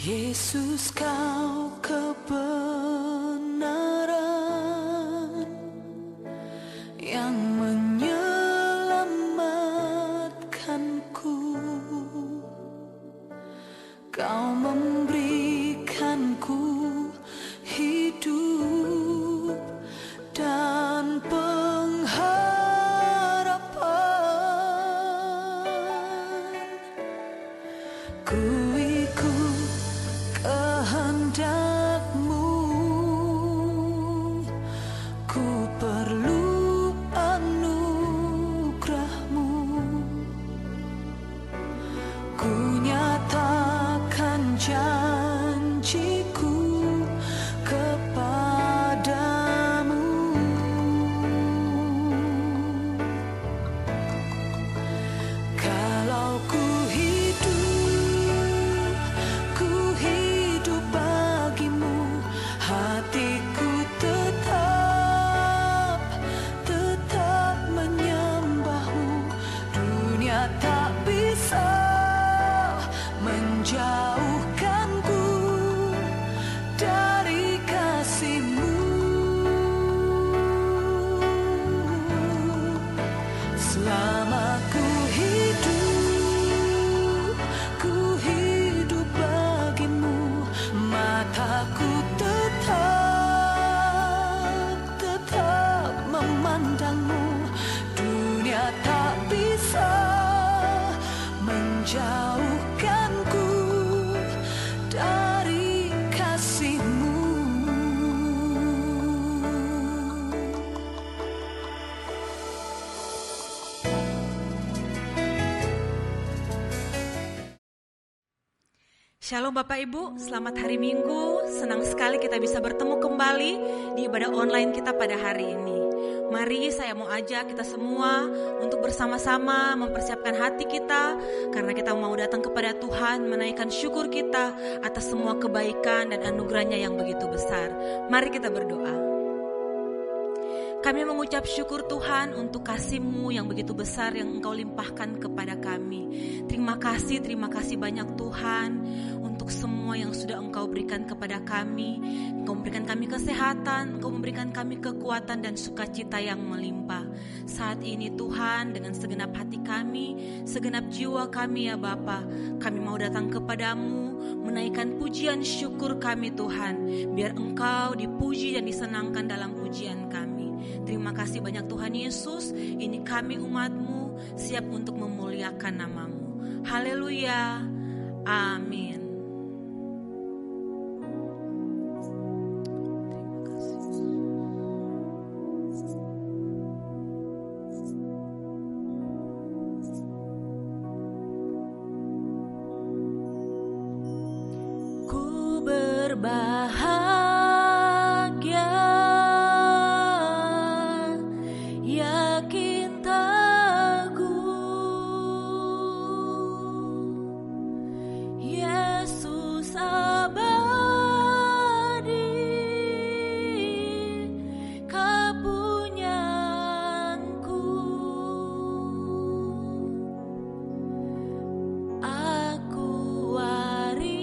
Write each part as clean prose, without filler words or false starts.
Yesus, kau kebenaran yang menyelamatkanku. Kau memberikanku hidup dan pengharapan. Ku ikut kehendak-Mu, ku perlu anugerah-Mu. Ku nyatakan janjiku kepadamu. Kalau ku hidup bagimu, hatiku tetap menyembah-Mu. Dunia tak bisa menjauhkanku dari kasih-Mu. Selama ku hidup bagimu, mataku tetap memandang-Mu. Dunia tak bisa menjauhkanku dari kasih-Mu. Shalom Bapak Ibu, selamat hari Minggu. Senang sekali kita bisa bertemu kembali di ibadah online kita pada hari ini. Mari saya mau ajak kita semua untuk bersama-sama mempersiapkan hati kita, karena kita mau datang kepada Tuhan, menaikkan syukur kita atas semua kebaikan dan anugerah-Nya yang begitu besar. Mari kita berdoa. Kami mengucap syukur Tuhan untuk kasih-Mu yang begitu besar yang Engkau limpahkan kepada kami. Terima kasih banyak Tuhan untuk semua yang sudah Engkau berikan kepada kami. Engkau memberikan kami kesehatan, Engkau memberikan kami kekuatan dan sukacita yang melimpah. Saat ini Tuhan, dengan segenap hati kami, segenap jiwa kami ya Bapa, kami mau datang kepadamu, menaikkan pujian syukur kami Tuhan, biar Engkau dipuji dan disenangkan dalam pujian kami. Terima kasih banyak Tuhan Yesus, ini kami umat-Mu siap untuk memuliakan nama-Mu. Haleluya, amin. Ku berbahagia, yakin teguh, Yesus abadi, kepunyaanku. Aku warisnya,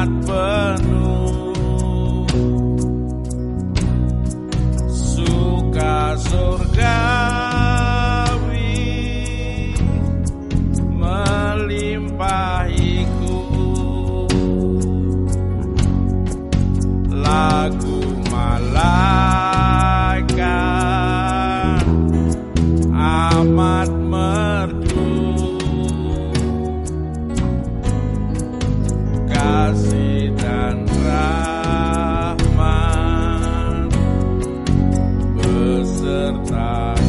amat penuh suka surgawi melimpahiku, lagu malaikat amat merdu, kasih dan rahmat besertaku.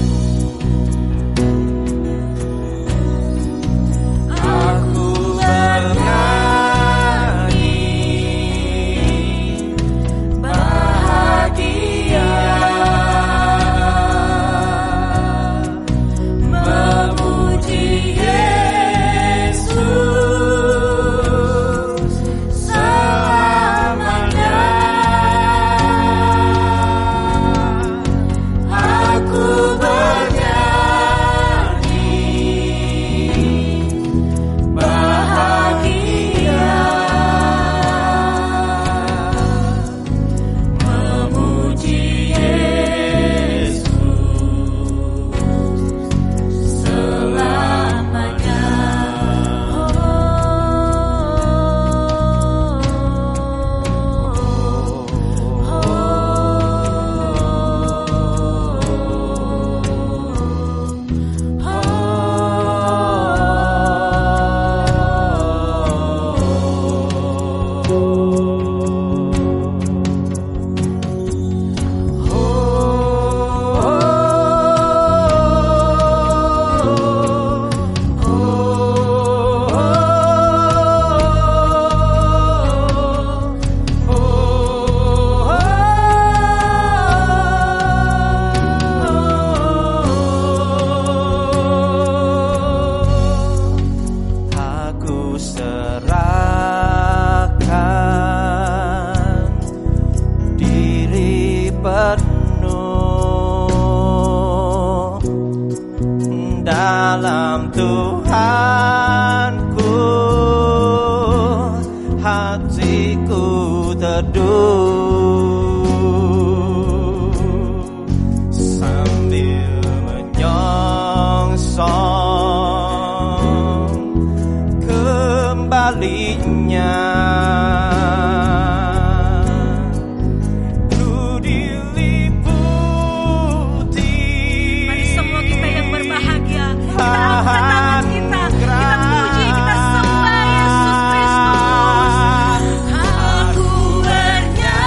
Aku bernyanyi bahagia, memuji Yesus selamanya. Aku bernyanyi bahagia, memuji Yesus selamanya. Aku serahkan diri penuh dalam Tuhanku, hatiku teduh sambil menyongsong kembalinya. Ku diliputi. Mari semua kita yang berbahagia, kita angkat tangan kita puji, kita sembah Yesus Kristus. Aku bernyanyi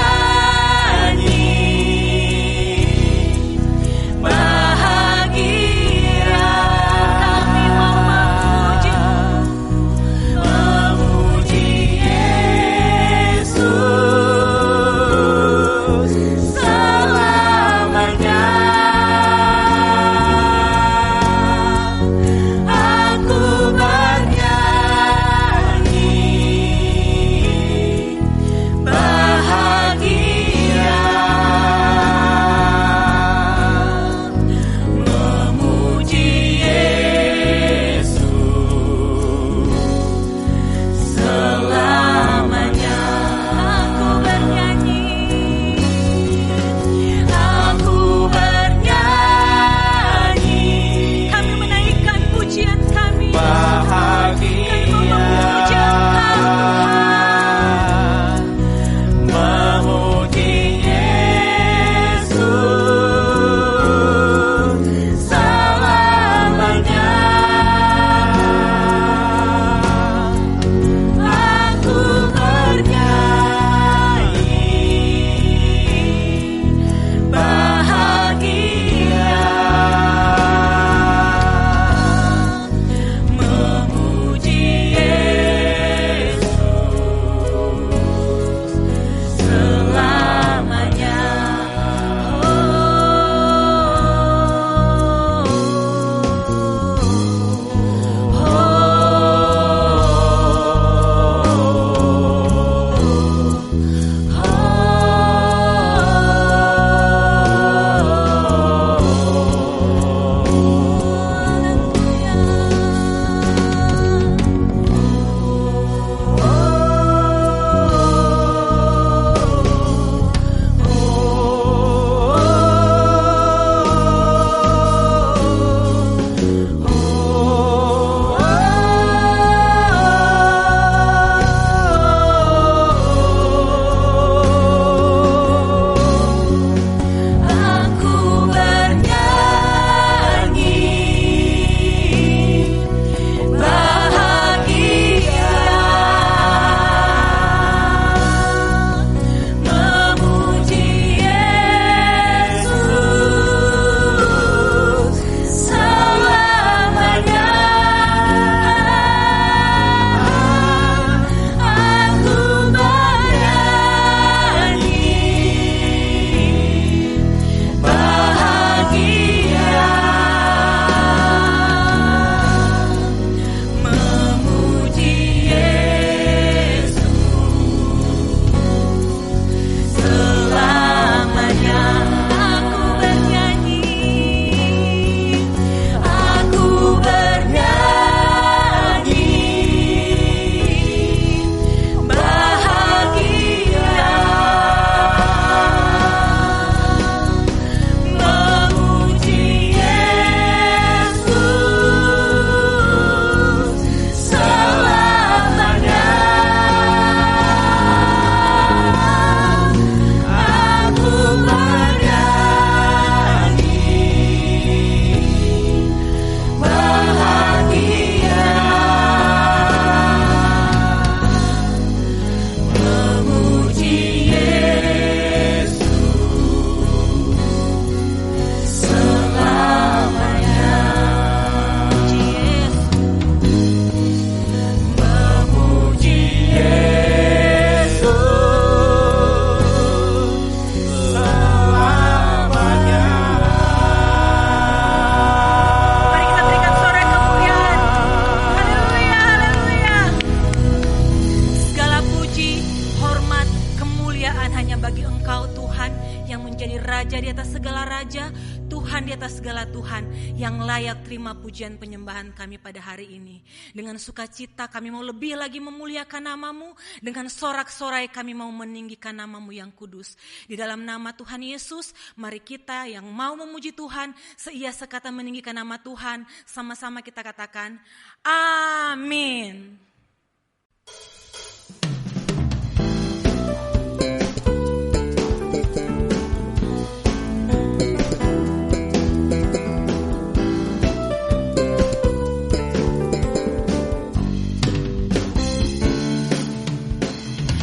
menjadi Raja di atas segala Raja, Tuhan di atas segala Tuhan, yang layak terima pujian penyembahan kami pada hari ini. Dengan sukacita kami mau lebih lagi memuliakan nama-Mu, dengan sorak-sorai kami mau meninggikan nama-Mu yang kudus. Di dalam nama Tuhan Yesus, mari kita yang mau memuji Tuhan, seia sekata meninggikan nama Tuhan, sama-sama kita katakan, amin.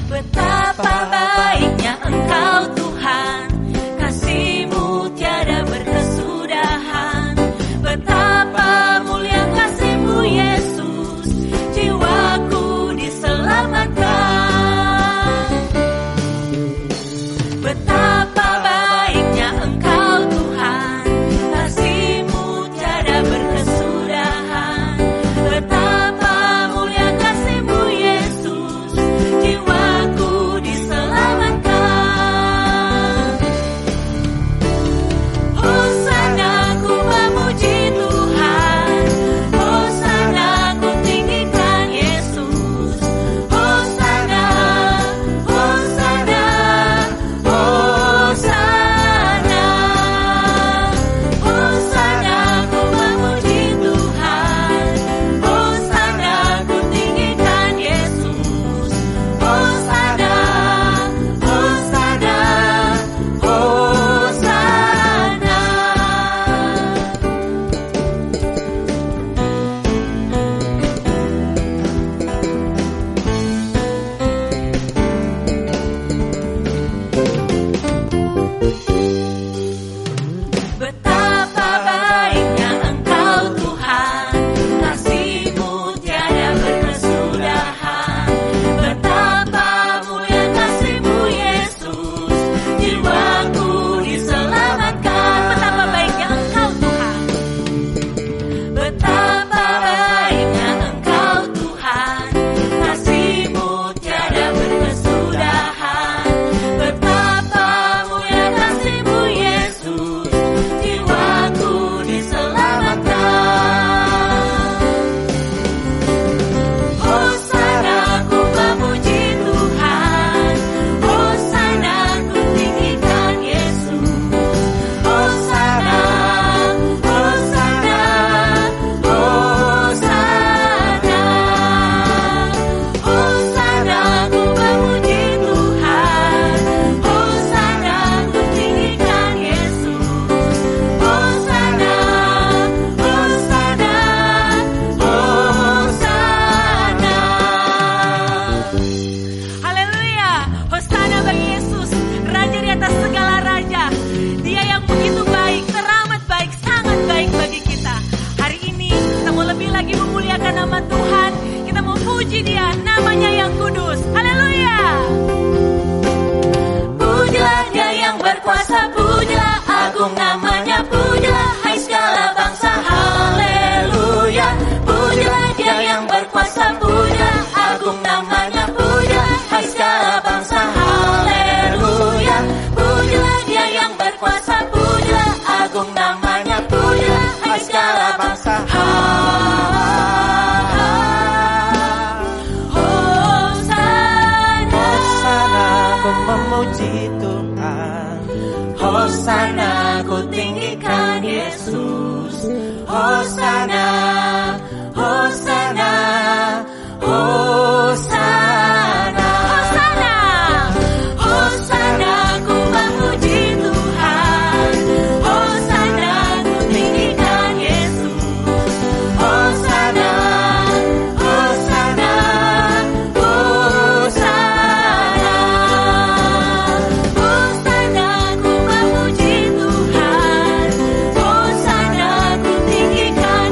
Betapa baiknya Engkau Tuhan, kasih-Mu tiada berkesudahan. Betapa mulia kasih-Mu Yesus, jiwaku diselamatkan. Betapa baiknya Engkau Tuhan, kasih-Mu tiada berkesudahan. Betapa mulia kasih-Mu Yesus, jiwaku diselamatkan. Hosana ku memuji Tuhan, Hosana ku tinggikan Yesus. Hosana, Hosana, Hosana. Hosana ku memuji Tuhan, Hosana ku tinggikan Yesus. Hosana, Hosana, Hosana. Betapa baiknya Engkau Tuhan, kasih-Mu tiada berkesudahan. Betapa mulia kasih-Mu Yesus, jiwaku diselamatkan. Betapa baiknya Engkau Tuhan, betapa baiknya Engkau Tuhan, kasih-Mu tiada berkesudahan. Betapa mulia kasih-Mu Yesus, jiwaku diselamatkan. Hosana ku memuji Tuhan, Hosana ku tinggikan Yesus. Hosana, Hosana, Hosana. Hosana ku memuji Tuhan, Hosana ku tinggikan Yesus. Hosana, Hosana, Hosana. Haleluya, Hosana bagi Yesus, Raja di atas segala Raja. Dia yang begitu baik, teramat baik, sangat baik bagi kita. Hari ini kita mau lebih lagi memuliakan nama Tuhan. Kita mau puji Dia, namanya yang kudus. Haleluya. Pujilah Dia yang berkuasa, pujilah agung namanya, pujilah hai segala bangsa, haleluya. Pujilah Dia yang berkuasa, pujilah agung namanya, pujilah hai segala bangsa, haleluya. Pujilah Dia yang berkuasa, pujilah agung namanya, pujilah hai segala bangsa, Hosana. Hosana ku memuji Tuhan, Hosana ku tinggikan Yesus. Hosana, Hosana, Hosana. Hosana, Hosana ku memuji Tuhan, Hosana ku tinggikan Yesus. Hosana, Hosana, Hosana. Hosana ku memuji Tuhan, Hosana ku tinggikan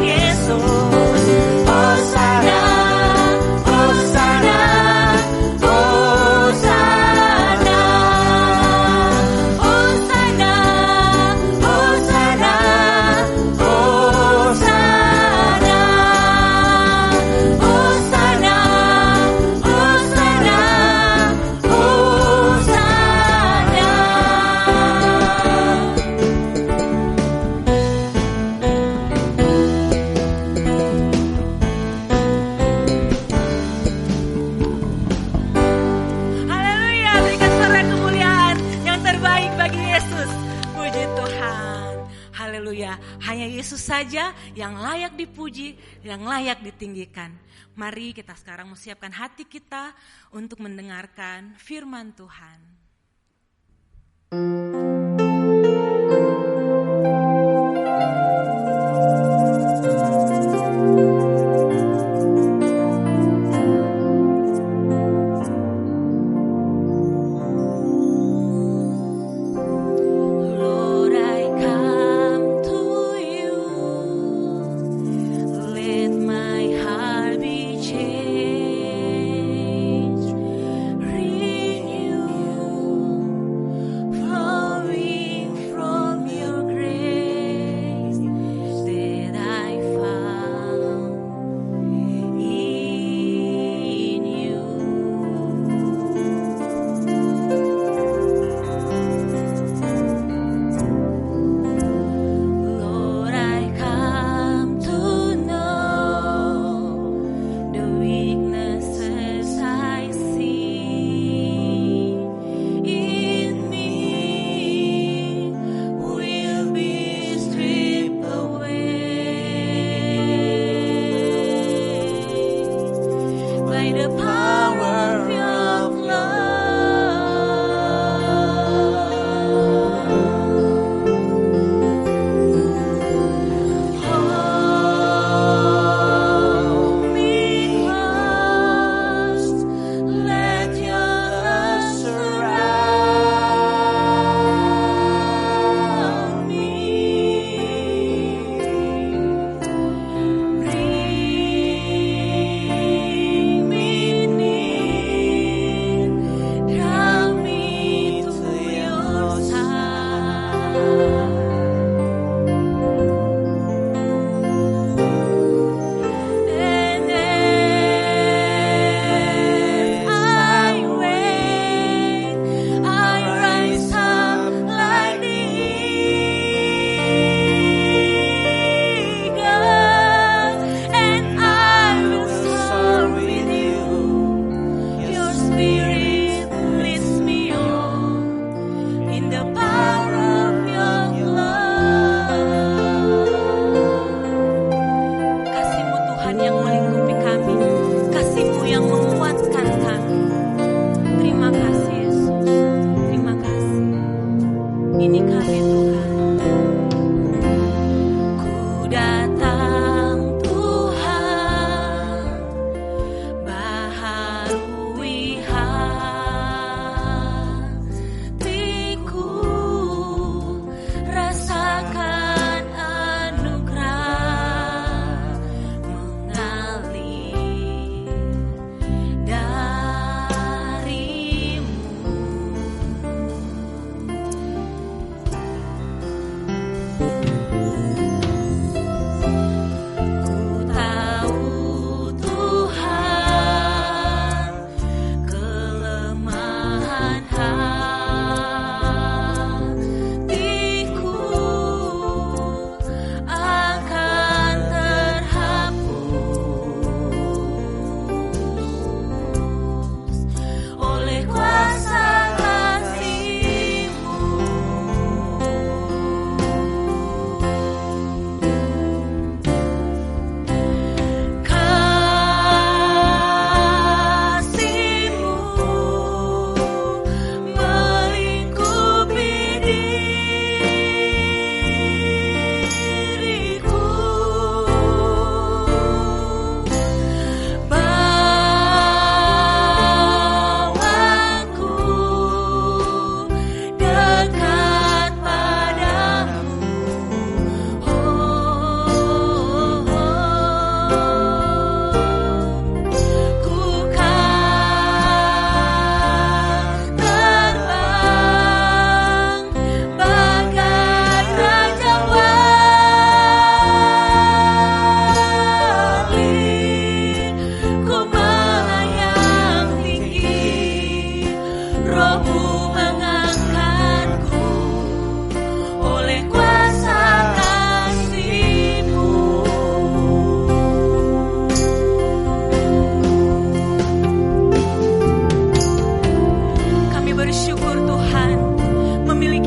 Haleluya. Hanya Yesus saja yang layak dipuji, yang layak ditinggikan. Mari kita sekarang menyiapkan hati kita untuk mendengarkan firman Tuhan.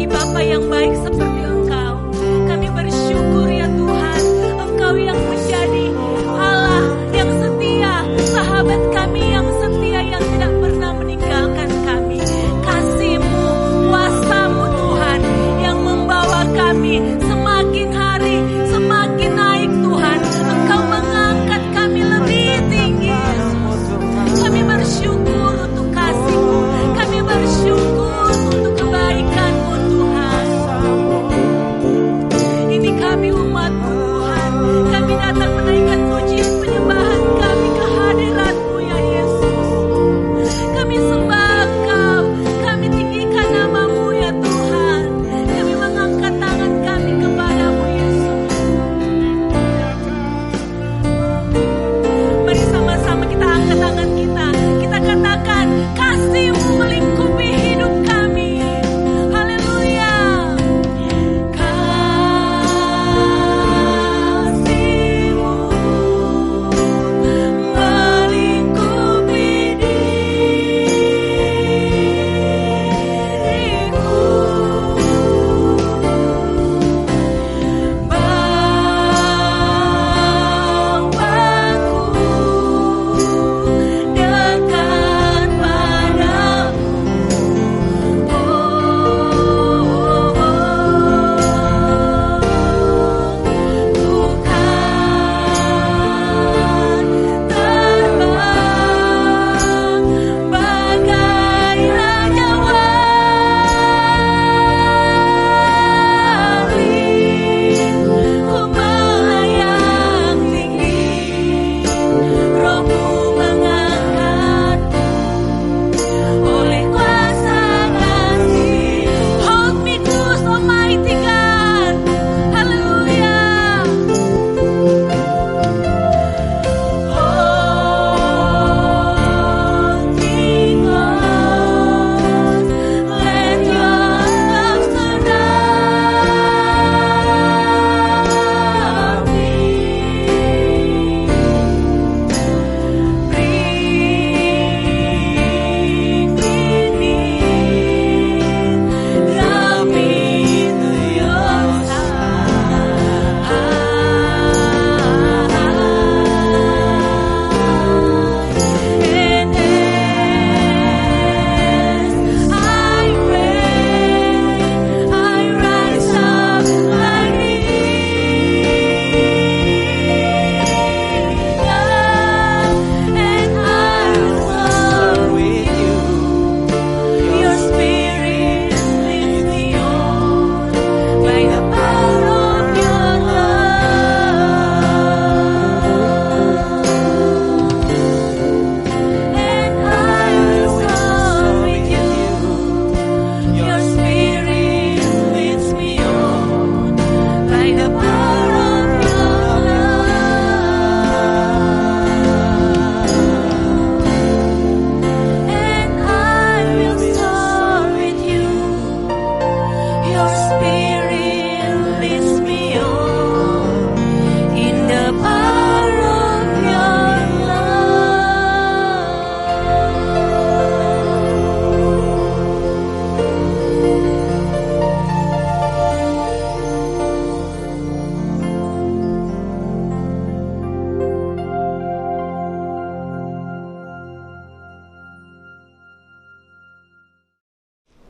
Bapa yang baik seperti Engkau. Kami bersyukur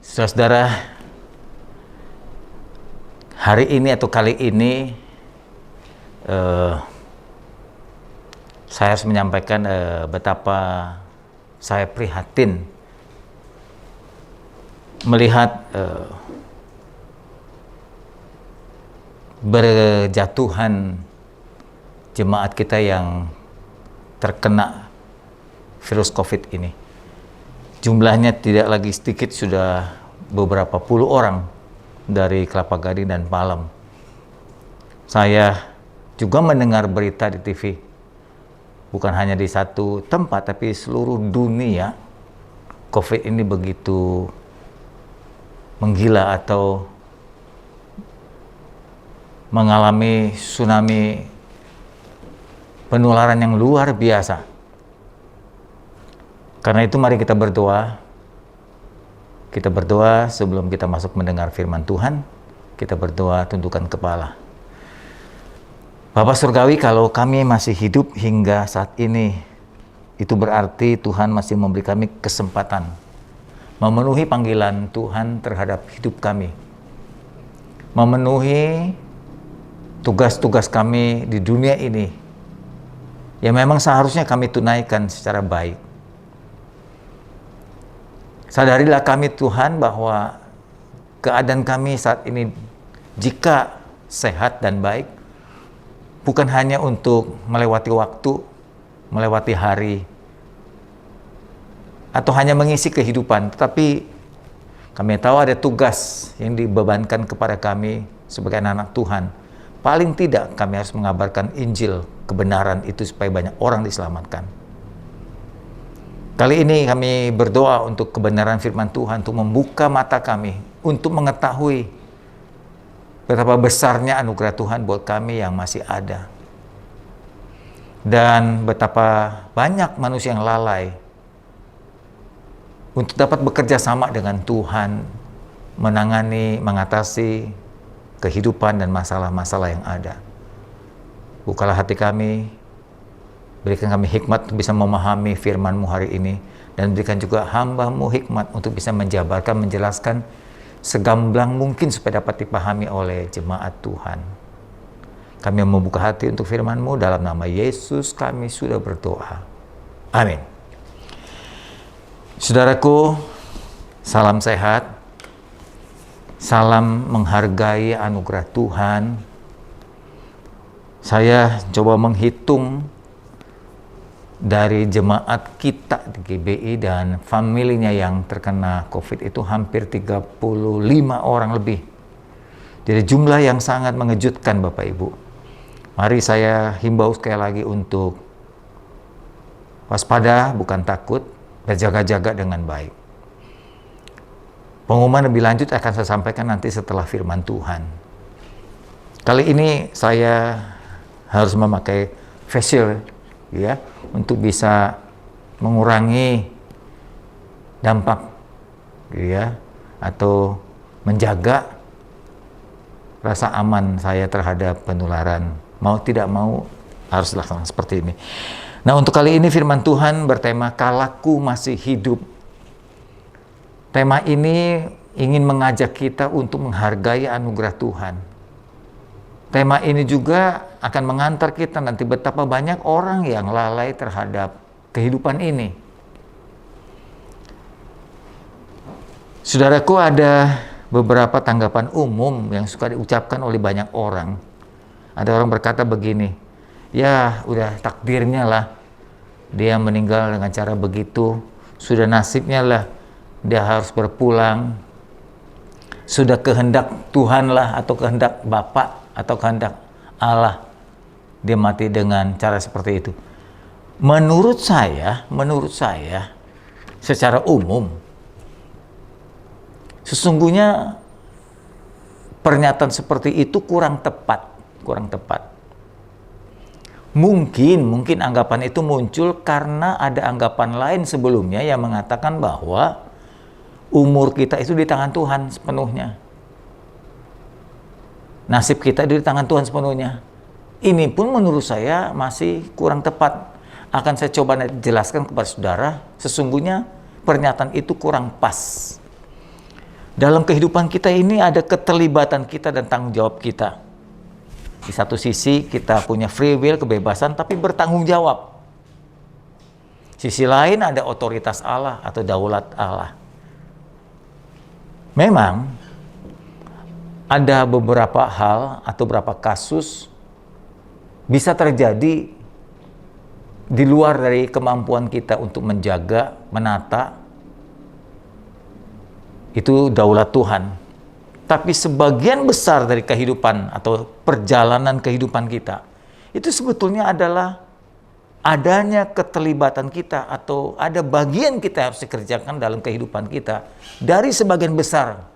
Saudara-saudara, hari ini atau kali ini saya harus menyampaikan betapa saya prihatin melihat berjatuhan jemaat kita yang terkena virus COVID ini. Jumlahnya tidak lagi sedikit, sudah beberapa puluh orang dari Kelapa Gading dan Palem. Saya juga mendengar berita di TV, bukan hanya di satu tempat, tapi seluruh dunia COVID ini begitu menggila atau mengalami tsunami penularan yang luar biasa. Karena itu mari kita berdoa. Kita berdoa sebelum kita masuk mendengar firman Tuhan. Kita berdoa tundukkan kepala. Bapa Surgawi, kalau kami masih hidup hingga saat ini, itu berarti Tuhan masih memberi kami kesempatan memenuhi panggilan Tuhan terhadap hidup kami, memenuhi tugas-tugas kami di dunia ini yang memang seharusnya kami tunaikan secara baik. Sadarilah kami Tuhan bahwa keadaan kami saat ini, jika sehat dan baik, bukan hanya untuk melewati waktu, melewati hari, atau hanya mengisi kehidupan, tetapi kami tahu ada tugas yang dibebankan kepada kami sebagai anak-anak Tuhan. Paling tidak kami harus mengabarkan Injil, kebenaran itu supaya banyak orang diselamatkan. Kali ini kami berdoa untuk kebenaran firman Tuhan, untuk membuka mata kami, untuk mengetahui betapa besarnya anugerah Tuhan buat kami yang masih ada. Dan betapa banyak manusia yang lalai untuk dapat bekerja sama dengan Tuhan, menangani, mengatasi kehidupan dan masalah-masalah yang ada. Bukalah hati kami, berikan kami hikmat untuk bisa memahami firman-Mu hari ini, dan berikan juga hamba-Mu hikmat untuk bisa menjabarkan, menjelaskan segamblang mungkin supaya dapat dipahami oleh jemaat Tuhan. Kami membuka hati untuk firman-Mu, dalam nama Yesus kami sudah berdoa. Amin. Saudaraku, salam sehat, salam menghargai anugerah Tuhan. Saya coba menghitung dari jemaat kita di GBI dan familinya yang terkena COVID itu hampir 35 orang lebih. Jadi jumlah yang sangat mengejutkan Bapak Ibu. Mari saya himbau sekali lagi untuk waspada, bukan takut, berjaga-jaga dengan baik. Pengumuman lebih lanjut akan saya sampaikan nanti setelah firman Tuhan. Kali ini saya harus memakai face shield, ya, untuk bisa mengurangi dampak, ya, atau menjaga rasa aman saya terhadap penularan. Mau tidak mau harus dilaksanakan seperti ini. Nah, untuk kali ini firman Tuhan bertema Kalaku Masih Hidup. Tema ini ingin mengajak kita untuk menghargai anugerah Tuhan. Tema ini juga akan mengantar kita nanti betapa banyak orang yang lalai terhadap kehidupan ini. Saudaraku, ada beberapa tanggapan umum yang suka diucapkan oleh banyak orang. Ada orang berkata begini, ya udah takdirnya lah dia meninggal dengan cara begitu, sudah nasibnya lah dia harus berpulang, sudah kehendak Tuhan lah, atau kehendak Bapa atau kehendak Allah dia mati dengan cara seperti itu. Menurut saya secara umum sesungguhnya pernyataan seperti itu kurang tepat. Mungkin anggapan itu muncul karena ada anggapan lain sebelumnya yang mengatakan bahwa umur kita itu di tangan Tuhan sepenuhnya. Nasib kita di tangan Tuhan sepenuhnya. Ini pun menurut saya masih kurang tepat. Akan saya coba jelaskan kepada saudara, sesungguhnya pernyataan itu kurang pas. dalam kehidupan kita ini ada keterlibatan kita dan tanggung jawab kita. Di satu sisi kita punya free will, kebebasan, tapi bertanggung jawab. Sisi lain ada otoritas Allah atau daulat Allah. Memang ada beberapa hal atau beberapa kasus bisa terjadi di luar dari kemampuan kita untuk menjaga, menata. Itu daulat Tuhan. Tapi sebagian besar dari kehidupan atau perjalanan kehidupan kita, itu sebetulnya adalah adanya keterlibatan kita atau ada bagian kita yang harus dikerjakan dalam kehidupan kita dari sebagian besar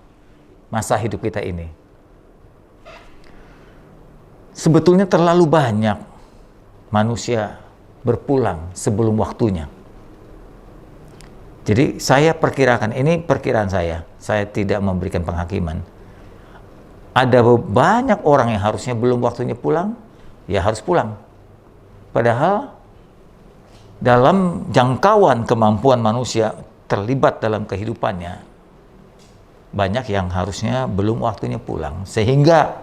masa hidup kita ini. Sebetulnya terlalu banyak manusia berpulang sebelum waktunya. Jadi saya perkirakan, ini perkiraan saya tidak memberikan penghakiman. Ada banyak orang yang harusnya belum waktunya pulang, ya harus pulang. Padahal dalam jangkauan kemampuan manusia terlibat dalam kehidupannya, banyak yang harusnya belum waktunya pulang. Sehingga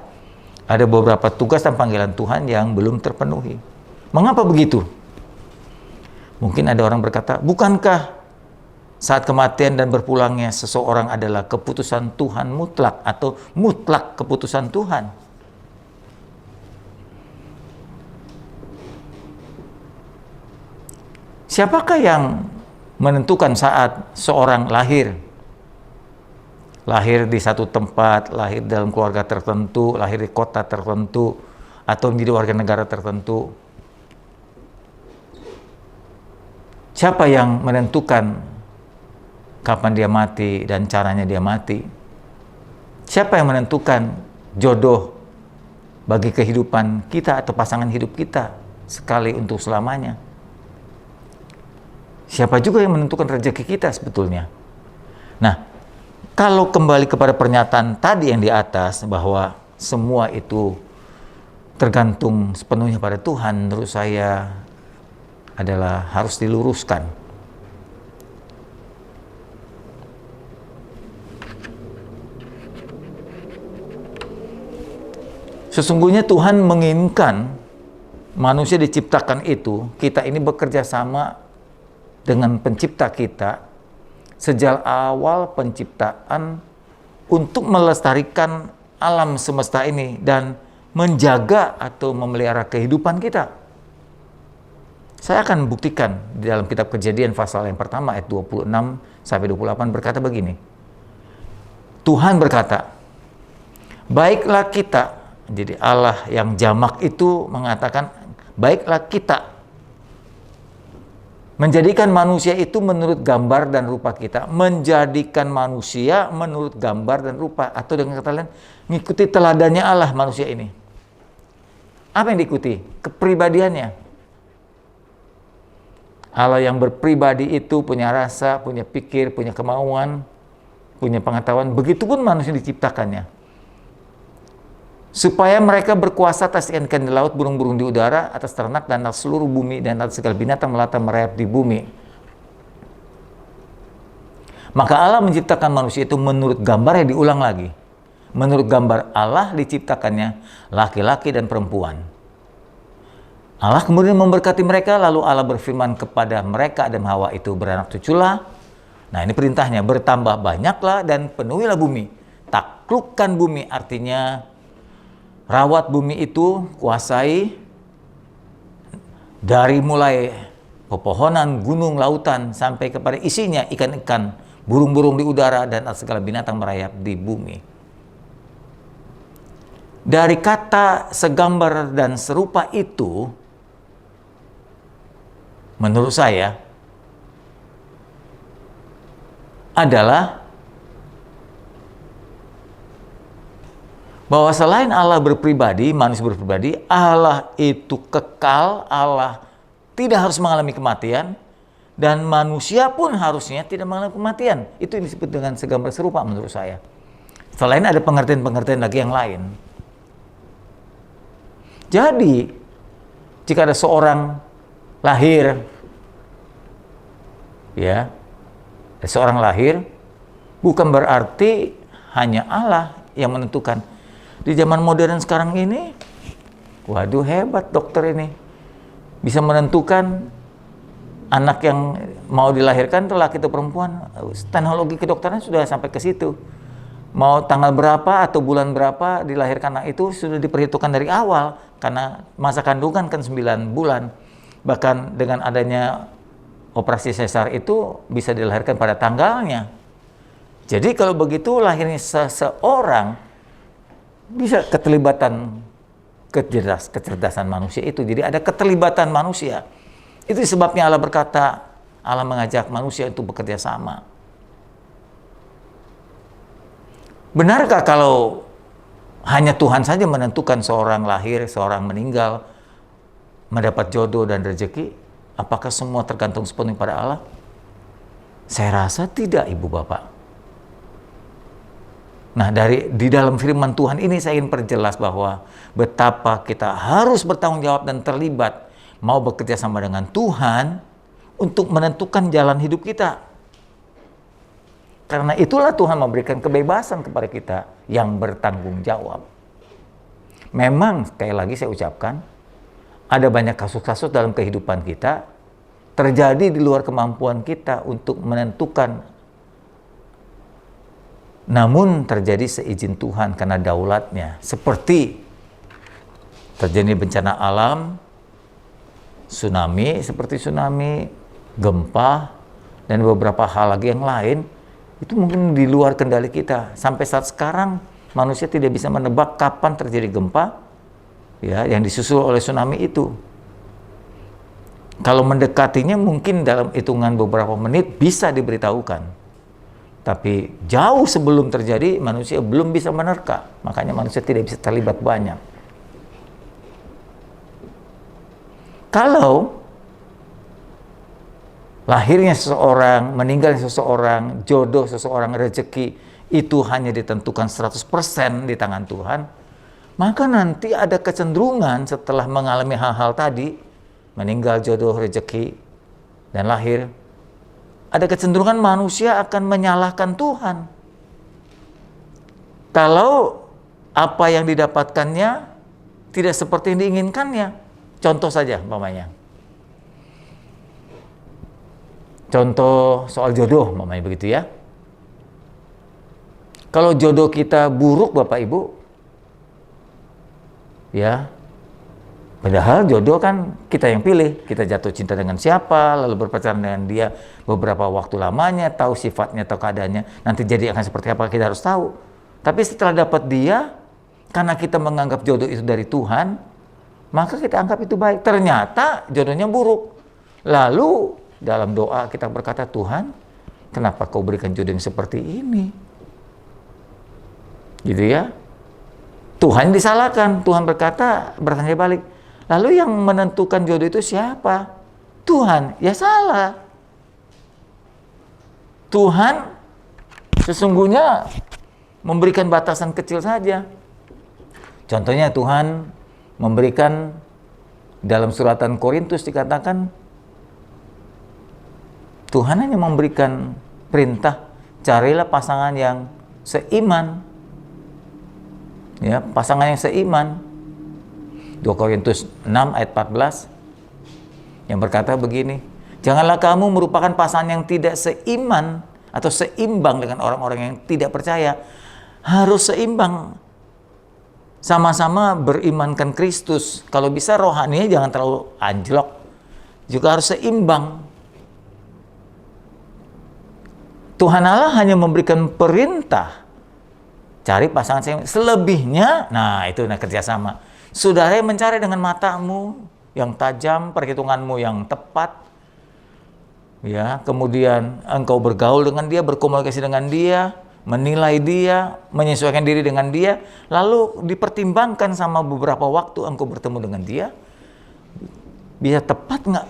ada beberapa tugas dan panggilan Tuhan yang belum terpenuhi. Mengapa begitu? Mungkin ada orang berkata, bukankah saat kematian dan berpulangnya seseorang adalah keputusan Tuhan mutlak atau mutlak keputusan Tuhan? Siapakah yang menentukan saat seorang lahir? Lahir di satu tempat, lahir dalam keluarga tertentu, lahir di kota tertentu, atau menjadi warga negara tertentu. Siapa yang menentukan kapan dia mati dan caranya dia mati? Siapa yang menentukan jodoh bagi kehidupan kita atau pasangan hidup kita sekali untuk selamanya? Siapa juga yang menentukan rezeki kita sebetulnya? Nah, kalau kembali kepada pernyataan tadi yang di atas bahwa semua itu tergantung sepenuhnya pada Tuhan, menurut saya adalah harus diluruskan. Sesungguhnya Tuhan menginginkan manusia diciptakan itu, kita ini bekerja sama dengan pencipta kita sejak awal penciptaan untuk melestarikan alam semesta ini dan menjaga atau memelihara kehidupan kita. Saya akan buktikan di dalam kitab Kejadian pasal yang pertama ayat 26 sampai 28 berkata begini. Tuhan berkata, baiklah kita, jadi Allah yang jamak itu mengatakan, baiklah kita menjadikan manusia itu menurut gambar dan rupa kita. Menjadikan manusia menurut gambar dan rupa. Atau dengan kata lain, mengikuti teladannya Allah manusia ini. Apa yang diikuti? Kepribadiannya. Allah yang berpribadi itu punya rasa, punya pikir, punya kemauan, punya pengetahuan. Begitupun manusia diciptakannya. Supaya mereka berkuasa atas ikan-ikan di laut, burung-burung di udara, atas ternak dan atas seluruh bumi, dan atas segala binatang melata merayap di bumi. Maka Allah menciptakan manusia itu menurut gambarnya, diulang lagi. Menurut gambar Allah diciptakannya laki-laki dan perempuan. Allah kemudian memberkati mereka, lalu Allah berfirman kepada mereka, Adam Hawa itu beranak cuculah. Nah ini perintahnya, bertambah banyaklah dan penuhilah bumi. Taklukkan bumi, artinya rawat bumi itu, kuasai dari mulai pepohonan, gunung, lautan, sampai kepada isinya ikan-ikan, burung-burung di udara, dan segala binatang merayap di bumi. Dari kata segambar dan serupa itu, menurut saya, adalah bahwa selain Allah berpribadi, manusia berpribadi, Allah itu kekal, Allah tidak harus mengalami kematian, dan manusia pun harusnya tidak mengalami kematian. Itu yang disebut dengan segambar serupa menurut saya. Selain ada pengertian-pengertian lagi yang lain. Jadi, jika ada seorang lahir, ya, seorang lahir, bukan berarti hanya Allah yang menentukan. Di zaman modern sekarang ini, waduh hebat dokter ini. Bisa menentukan anak yang mau dilahirkan itu laki atau perempuan. Teknologi kedokteran sudah sampai ke situ. Mau tanggal berapa atau bulan berapa dilahirkan anak itu sudah diperhitungkan dari awal. Karena masa kandungan kan 9 bulan. Bahkan dengan adanya operasi sesar itu bisa dilahirkan pada tanggalnya. Jadi kalau begitu lahirnya seseorang bisa keterlibatan kecerdasan manusia itu. Jadi ada keterlibatan manusia. Itu sebabnya Allah berkata, Allah mengajak manusia untuk bekerja sama. Benarkah kalau hanya Tuhan saja menentukan seorang lahir, seorang meninggal, mendapat jodoh dan rezeki? Apakah semua tergantung sepenuhnya pada Allah? Saya rasa tidak, Ibu Bapak. Nah, di dalam firman Tuhan ini saya ingin perjelas bahwa betapa kita harus bertanggung jawab dan terlibat mau bekerja sama dengan Tuhan untuk menentukan jalan hidup kita. Karena itulah Tuhan memberikan kebebasan kepada kita yang bertanggung jawab. Memang, sekali lagi saya ucapkan, ada banyak kasus-kasus dalam kehidupan kita terjadi di luar kemampuan kita untuk menentukan. Namun terjadi seizin Tuhan karena daulatnya. Seperti terjadi bencana alam, seperti tsunami, gempa, dan beberapa hal lagi yang lain. Itu mungkin di luar kendali kita. Sampai saat sekarang manusia tidak bisa menebak kapan terjadi gempa, ya, yang disusul oleh tsunami itu. Kalau mendekatinya mungkin dalam hitungan beberapa menit bisa diberitahukan. Tapi jauh sebelum terjadi manusia belum bisa menerka. Makanya manusia tidak bisa terlibat banyak. Kalau lahirnya seseorang, meninggalnya seseorang, jodoh seseorang, rezeki itu hanya ditentukan 100% di tangan Tuhan, maka nanti ada kecenderungan setelah mengalami hal-hal tadi, meninggal, jodoh, rezeki, dan lahir, ada kecenderungan manusia akan menyalahkan Tuhan. Kalau apa yang didapatkannya tidak seperti yang diinginkannya. Contoh saja, umpamanya. Contoh soal jodoh, umpamanya begitu ya. Kalau jodoh kita buruk, Bapak Ibu, ya, padahal jodoh kan kita yang pilih. Kita jatuh cinta dengan siapa, lalu berpacaran dengan dia beberapa waktu lamanya, tahu sifatnya atau keadaannya, nanti jadi akan seperti apa kita harus tahu. Tapi setelah dapat dia, karena kita menganggap jodoh itu dari Tuhan, maka kita anggap itu baik. Ternyata jodohnya buruk. Lalu dalam doa kita berkata, Tuhan, kenapa kau berikan jodoh yang seperti ini? Gitu ya. Tuhan disalahkan. Tuhan bertanya balik, lalu yang menentukan jodoh itu siapa? Tuhan. Ya salah. Tuhan sesungguhnya memberikan batasan kecil saja. Contohnya Tuhan memberikan dalam suratan Korintus dikatakan Tuhan hanya memberikan perintah, carilah pasangan yang seiman. Ya, pasangan yang seiman. 2 Korintus 6 ayat 14 yang berkata begini, janganlah kamu merupakan pasangan yang tidak seiman atau seimbang dengan orang-orang yang tidak percaya. Harus seimbang. Sama-sama berimankan Kristus. Kalau bisa rohaninya jangan terlalu anjlok. Juga harus seimbang. Tuhan Allah hanya memberikan perintah. Cari pasangan seimbang. Selebihnya, nah itu kerjasama. Saudara mencari dengan matamu yang tajam, perhitunganmu yang tepat. Ya, kemudian engkau bergaul dengan dia, berkomunikasi dengan dia, menilai dia, menyesuaikan diri dengan dia, lalu dipertimbangkan sama beberapa waktu engkau bertemu dengan dia, bisa tepat nggak?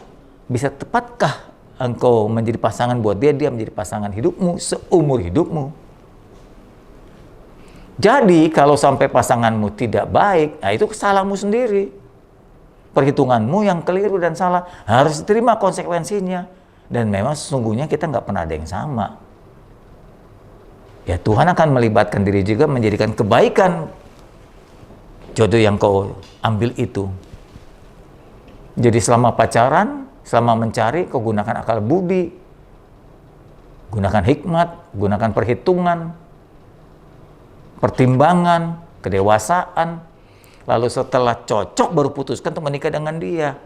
Bisa tepatkah engkau menjadi pasangan buat dia, dia menjadi pasangan hidupmu, seumur hidupmu? Jadi kalau sampai pasanganmu tidak baik, nah itu kesalahanmu sendiri. Perhitunganmu yang keliru dan salah, harus diterima konsekuensinya. Dan memang sesungguhnya kita nggak pernah ada yang sama. ya Tuhan akan melibatkan diri juga menjadikan kebaikan jodoh yang kau ambil itu. Jadi selama pacaran, selama mencari, kau gunakan akal budi, gunakan hikmat, gunakan perhitungan, pertimbangan, kedewasaan. Lalu setelah cocok baru putuskan untuk menikah dengan dia.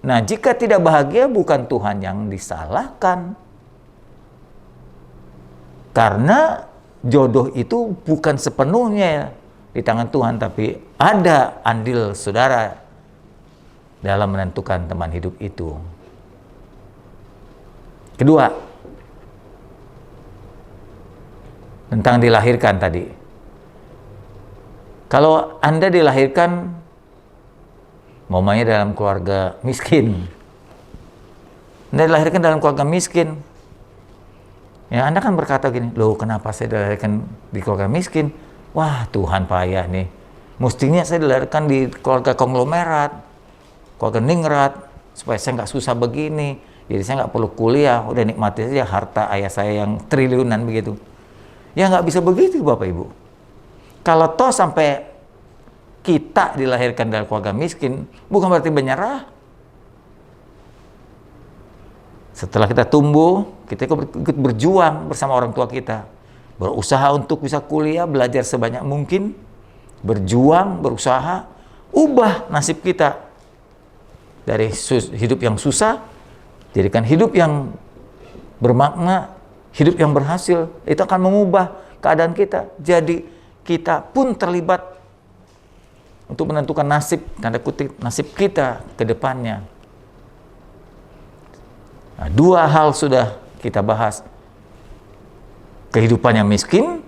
Nah, jika tidak bahagia bukan Tuhan yang disalahkan. Karena jodoh itu bukan sepenuhnya di tangan Tuhan, tapi ada andil saudara dalam menentukan teman hidup itu. Kedua, tentang dilahirkan tadi. Kalau Anda dilahirkan mamanya dalam keluarga miskin, Anda dilahirkan dalam keluarga miskin, ya Anda kan berkata gini, loh kenapa saya dilahirkan di keluarga miskin? Wah Tuhan payah nih, mestinya saya dilahirkan di keluarga konglomerat, keluarga ningrat, supaya saya nggak susah begini, jadi saya nggak perlu kuliah, udah nikmati saja harta ayah saya yang triliunan begitu. Ya nggak bisa begitu Bapak Ibu. Kalau toh sampai kita dilahirkan dari keluarga miskin, bukan berarti menyerah. Setelah kita tumbuh, kita ikut berjuang bersama orang tua kita. Berusaha untuk bisa kuliah, belajar sebanyak mungkin, berjuang, berusaha, ubah nasib kita. Dari hidup yang susah, jadikan hidup yang bermakna, hidup yang berhasil. Itu akan mengubah keadaan kita. Jadi kita pun terlibat untuk menentukan nasib, tanda kutip, nasib kita ke depannya. Nah, dua hal sudah kita bahas. Kehidupan yang miskin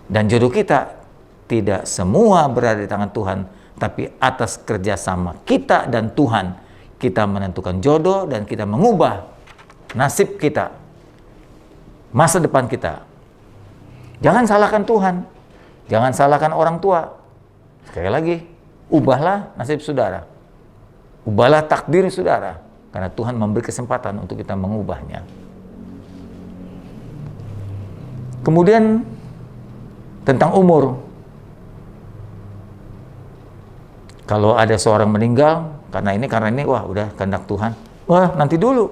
dan jodoh kita. Tidak semua berada di tangan Tuhan, tapi atas kerjasama kita dan Tuhan, kita menentukan jodoh dan kita mengubah nasib kita, masa depan kita. Jangan salahkan Tuhan. Jangan salahkan orang tua. Sekali lagi, ubahlah nasib saudara. Ubahlah takdir saudara. Karena Tuhan memberi kesempatan untuk kita mengubahnya. Kemudian, tentang umur. Kalau ada seorang meninggal, karena ini, wah udah kehendak Tuhan. Wah, nanti dulu.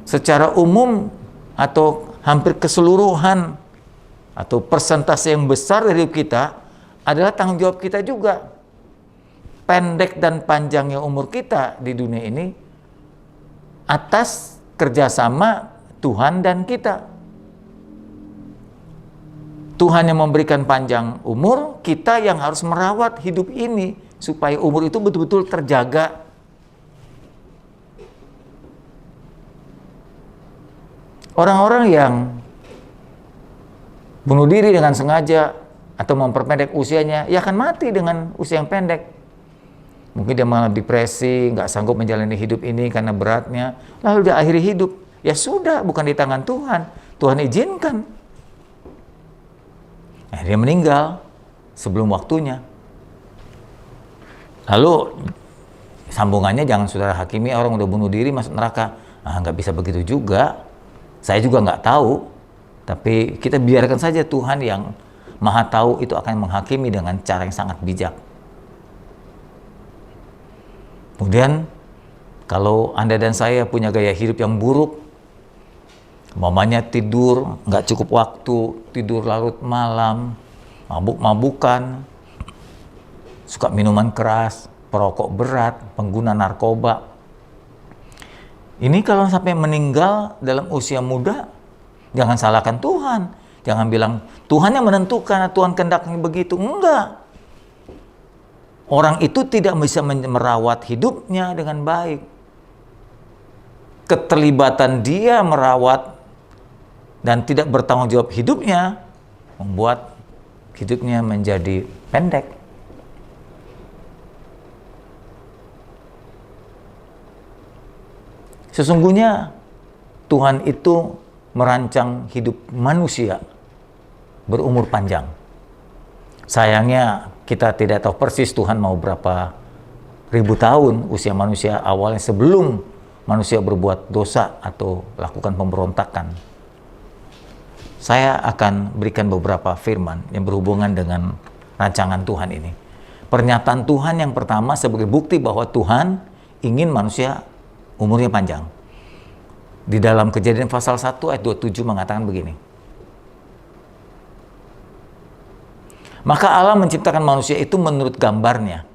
Secara umum, atau hampir keseluruhan atau persentase yang besar dari hidup kita adalah tanggung jawab kita juga. Pendek dan panjangnya umur kita di dunia ini atas kerjasama Tuhan dan kita. Tuhan yang memberikan panjang umur, kita yang harus merawat hidup ini supaya umur itu betul-betul terjaga. Orang-orang yang bunuh diri dengan sengaja atau memperpendek usianya, ya akan mati dengan usia yang pendek. Mungkin dia mengalami depresi, nggak sanggup menjalani hidup ini karena beratnya, lalu dia akhiri hidup. Ya sudah, bukan di tangan Tuhan. Tuhan izinkan. Nah, dia meninggal sebelum waktunya. Lalu sambungannya jangan saudara hakimi orang udah bunuh diri masuk neraka. Nah, nggak bisa begitu juga. Saya juga nggak tahu, tapi kita biarkan saja Tuhan yang Maha Tahu itu akan menghakimi dengan cara yang sangat bijak. Kemudian, kalau Anda dan saya punya gaya hidup yang buruk, mamanya tidur nggak cukup waktu, tidur larut malam, mabuk-mabukan, suka minuman keras, perokok berat, pengguna narkoba. Ini kalau sampai meninggal dalam usia muda, jangan salahkan Tuhan. Jangan bilang, Tuhan yang menentukan, Tuhan kehendaknya begitu. Enggak. Orang itu tidak bisa merawat hidupnya dengan baik. Keterlibatan dia merawat dan tidak bertanggung jawab hidupnya, membuat hidupnya menjadi pendek. Sesungguhnya Tuhan itu merancang hidup manusia berumur panjang. Sayangnya kita tidak tahu persis Tuhan mau berapa ribu tahun usia manusia awalnya sebelum manusia berbuat dosa atau lakukan pemberontakan. saya akan berikan beberapa firman yang berhubungan dengan rancangan Tuhan ini. Pernyataan Tuhan yang pertama sebagai bukti bahwa Tuhan ingin manusia umurnya panjang. Di dalam Kejadian pasal 1 ayat 27 mengatakan begini. Maka Allah menciptakan manusia itu menurut gambarnya.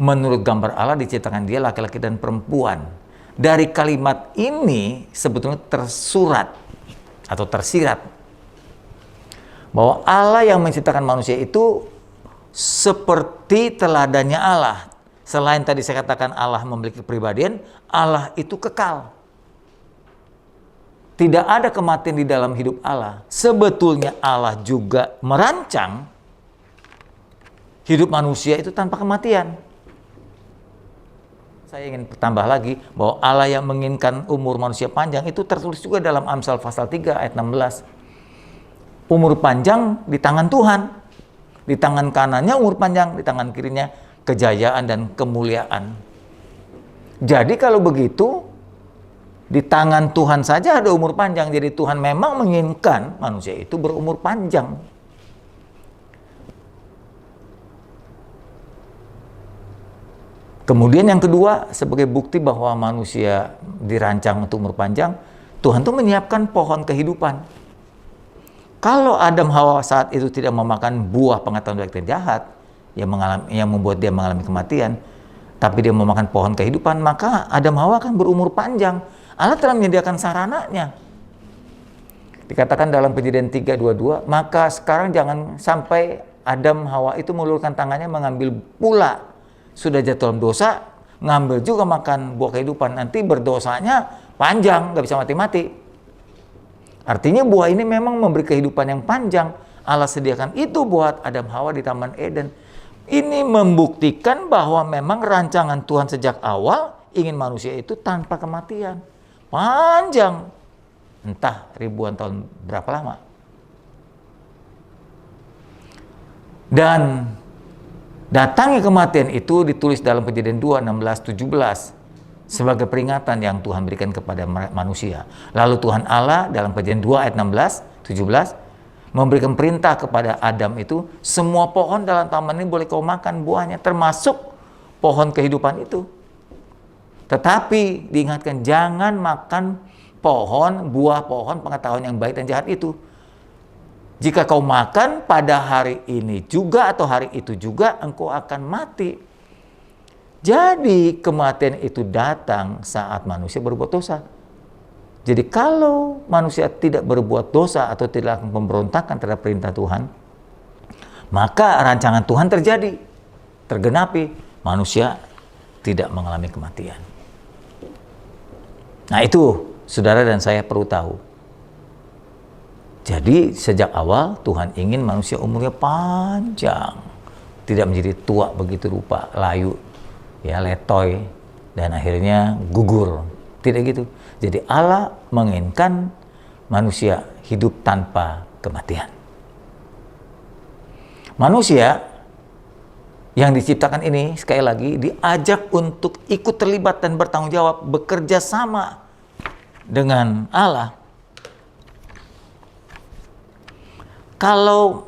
Menurut gambar Allah diciptakan dia laki-laki dan perempuan. Dari kalimat ini sebetulnya tersurat atau tersirat bahwa Allah yang menciptakan manusia itu seperti teladannya Allah. Selain tadi saya katakan Allah memiliki kepribadian, Allah itu kekal. Tidak ada kematian di dalam hidup Allah. Sebetulnya Allah juga merancang hidup manusia itu tanpa kematian. Saya ingin tambah lagi bahwa Allah yang menginginkan umur manusia panjang itu tertulis juga dalam Amsal pasal 3 ayat 16. Umur panjang di tangan Tuhan. Di tangan kanannya umur panjang, di tangan kirinya kejayaan dan kemuliaan. Jadi kalau begitu, di tangan Tuhan saja ada umur panjang. Jadi Tuhan memang menginginkan manusia itu berumur panjang. Kemudian yang kedua, sebagai bukti bahwa manusia dirancang untuk umur panjang, Tuhan tuh menyiapkan pohon kehidupan. Kalau Adam Hawa saat itu tidak memakan buah pengetahuan baik dan jahat, yang membuat dia mengalami kematian, tapi dia memakan pohon kehidupan, maka Adam Hawa akan berumur panjang. Allah telah menyediakan sarananya. Dikatakan dalam Kejadian 3:22, maka sekarang jangan sampai Adam Hawa itu mengulurkan tangannya mengambil pula. Sudah jatuh dalam dosa, ngambil juga makan buah kehidupan. Nanti berdosanya panjang, nggak bisa mati-mati. Artinya buah ini memang memberi kehidupan yang panjang. Allah sediakan itu buat Adam Hawa di Taman Eden. Ini membuktikan bahwa memang rancangan Tuhan sejak awal ingin manusia itu tanpa kematian. Panjang. Entah ribuan tahun berapa lama. Dan datangnya kematian itu ditulis dalam Kejadian 2, 16, 17 sebagai peringatan yang Tuhan berikan kepada manusia. Lalu Tuhan Allah dalam Kejadian 2 ayat 16, 17 memberikan perintah kepada Adam itu, semua pohon dalam taman ini boleh kau makan buahnya, termasuk pohon kehidupan itu. Tetapi diingatkan jangan makan buah pohon pengetahuan yang baik dan jahat itu. Jika kau makan pada hari ini juga atau hari itu juga, engkau akan mati. Jadi kematian itu datang saat manusia berbuat dosa. Jadi kalau manusia tidak berbuat dosa atau tidak memberontakkan terhadap perintah Tuhan, maka rancangan Tuhan terjadi, tergenapi, manusia tidak mengalami kematian. Nah itu saudara dan saya perlu tahu. Jadi sejak awal Tuhan ingin manusia umurnya panjang, tidak menjadi tua begitu rupa, layu, ya letoy, dan akhirnya gugur. Tidak gitu. Jadi Allah menginginkan manusia hidup tanpa kematian. Manusia yang diciptakan ini sekali lagi diajak untuk ikut terlibat dan bertanggung jawab, bekerja sama dengan Allah. Kalau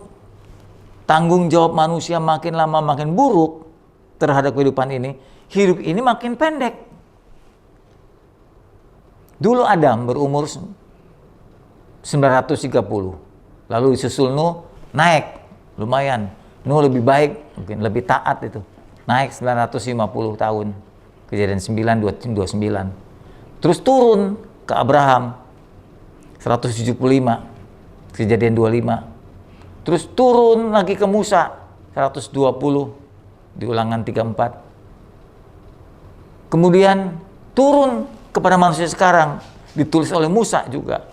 tanggung jawab manusia makin lama makin buruk terhadap kehidupan ini, hidup ini makin pendek. Dulu Adam berumur 930, lalu disusul Nuh naik, lumayan. Nuh lebih baik, mungkin lebih taat itu, naik 950 tahun, Kejadian 9:29. Terus turun ke Abraham 175, Kejadian 25. Terus turun lagi ke Musa 120 di Ulangan 34. Kemudian turun kepada manusia sekarang ditulis oleh Musa juga.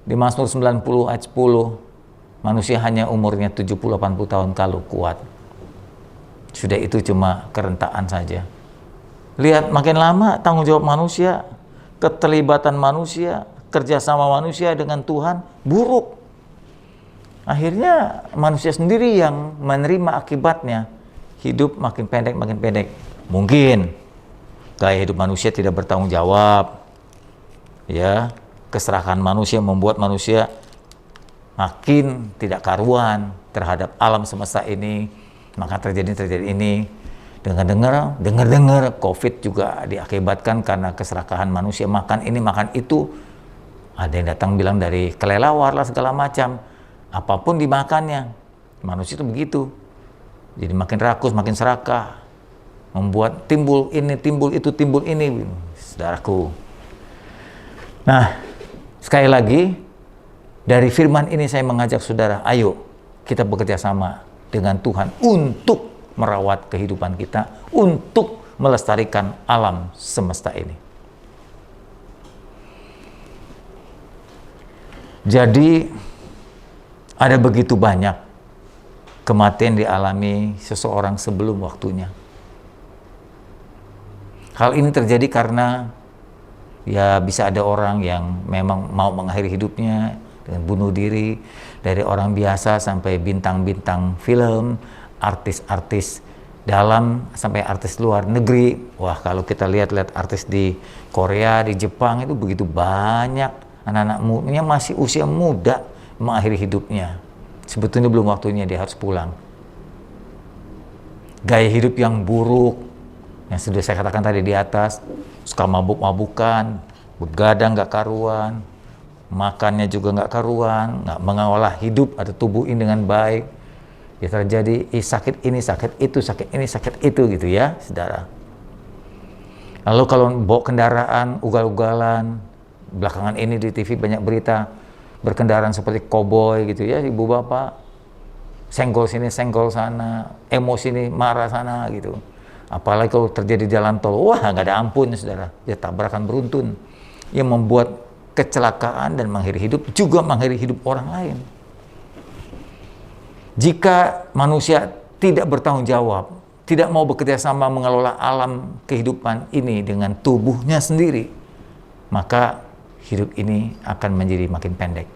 Di Mazmur 90 ayat 10, manusia hanya umurnya 70-80 tahun kalau kuat. Sudah itu cuma kerentaan saja. Lihat makin lama tanggung jawab manusia, keterlibatan manusia, kerjasama manusia dengan Tuhan buruk. Akhirnya manusia sendiri yang menerima akibatnya. Hidup makin pendek, makin pendek. Mungkin gaya hidup manusia tidak bertanggung jawab. Ya, keserahan manusia membuat manusia makin tidak karuan terhadap alam semesta ini, maka terjadi ini. Dengar-dengar COVID juga diakibatkan karena keserakahan manusia, makan ini makan itu. Ada yang datang bilang dari kelelawar lah segala macam, apapun dimakannya. Manusia itu begitu, jadi makin rakus, makin serakah, membuat timbul ini, timbul itu, timbul ini, saudaraku. Nah, sekali lagi, dari firman ini saya mengajak saudara, ayo kita bekerja sama dengan Tuhan untuk merawat kehidupan kita, untuk melestarikan alam semesta ini. Jadi, ada begitu banyak kematian dialami seseorang sebelum waktunya. Hal ini terjadi karena ya bisa ada orang yang memang mau mengakhiri hidupnya dengan bunuh diri, dari orang biasa sampai bintang-bintang film, artis-artis dalam sampai artis luar negeri. Wah, kalau kita lihat artis di Korea, di Jepang itu begitu banyak anak-anak mudanya masih usia muda mengakhiri hidupnya. Sebetulnya belum waktunya dia harus pulang. Gaya hidup yang buruk, yang sudah saya katakan tadi di atas, suka mabuk-mabukan, begadang nggak karuan, makannya juga nggak karuan, nggak mengolah hidup atau tubuh ini dengan baik. Ya terjadi sakit ini, sakit itu, sakit ini, sakit itu gitu ya, saudara. Lalu kalau bawa kendaraan ugal-ugalan, belakangan ini di TV banyak berita berkendaraan seperti koboi gitu ya, ibu bapak, senggol sini, senggol sana, emosi ini, marah sana gitu. Apalagi kalau terjadi jalan tol, wah nggak ada ampun saudara, ya tabrakan beruntun yang membuat kecelakaan dan mengakhiri hidup, juga mengakhiri hidup orang lain. Jika manusia tidak bertanggung jawab, tidak mau bekerja sama mengelola alam kehidupan ini dengan tubuhnya sendiri, maka hidup ini akan menjadi makin pendek.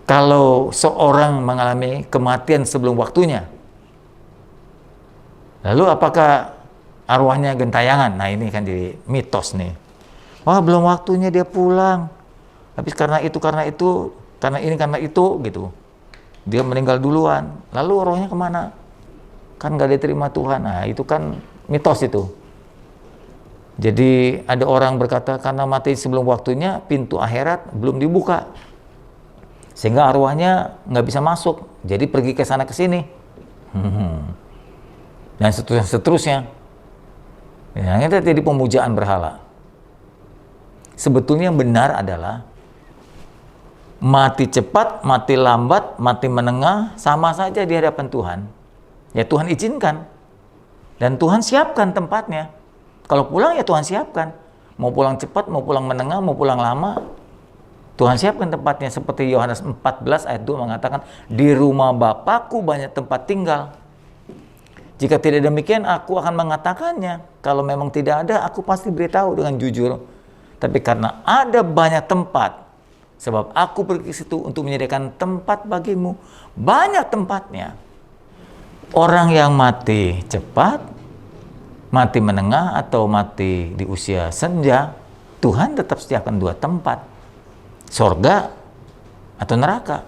Kalau seorang mengalami kematian sebelum waktunya, lalu apakah arwahnya gentayangan? Nah ini kan jadi mitos nih. Wah belum waktunya dia pulang. Habis karena itu, karena ini, karena itu gitu. Dia meninggal duluan. Lalu arwahnya kemana? Kan gak diterima Tuhan. Nah itu kan mitos itu. Jadi ada orang berkata karena mati sebelum waktunya, pintu akhirat belum dibuka. Sehingga arwahnya nggak bisa masuk. Jadi pergi ke sana ke sini. Dan seterusnya. Yang itu jadi pemujaan berhala. Sebetulnya yang benar adalah mati cepat, mati lambat, mati menengah sama saja di hadapan Tuhan. Ya Tuhan izinkan. Dan Tuhan siapkan tempatnya. Kalau pulang ya Tuhan siapkan. Mau pulang cepat, mau pulang menengah, mau pulang lama, Tuhan siapkan tempatnya. Seperti Yohanes 14 ayat 2 mengatakan, di rumah Bapakku banyak tempat tinggal. Jika tidak demikian, aku akan mengatakannya. Kalau memang tidak ada, aku pasti beritahu dengan jujur. Tapi karena ada banyak tempat, sebab aku pergi ke situ untuk menyediakan tempat bagimu. Banyak tempatnya. Orang yang mati cepat, mati menengah, atau mati di usia senja, Tuhan tetap sediakan dua tempat. Sorga atau neraka.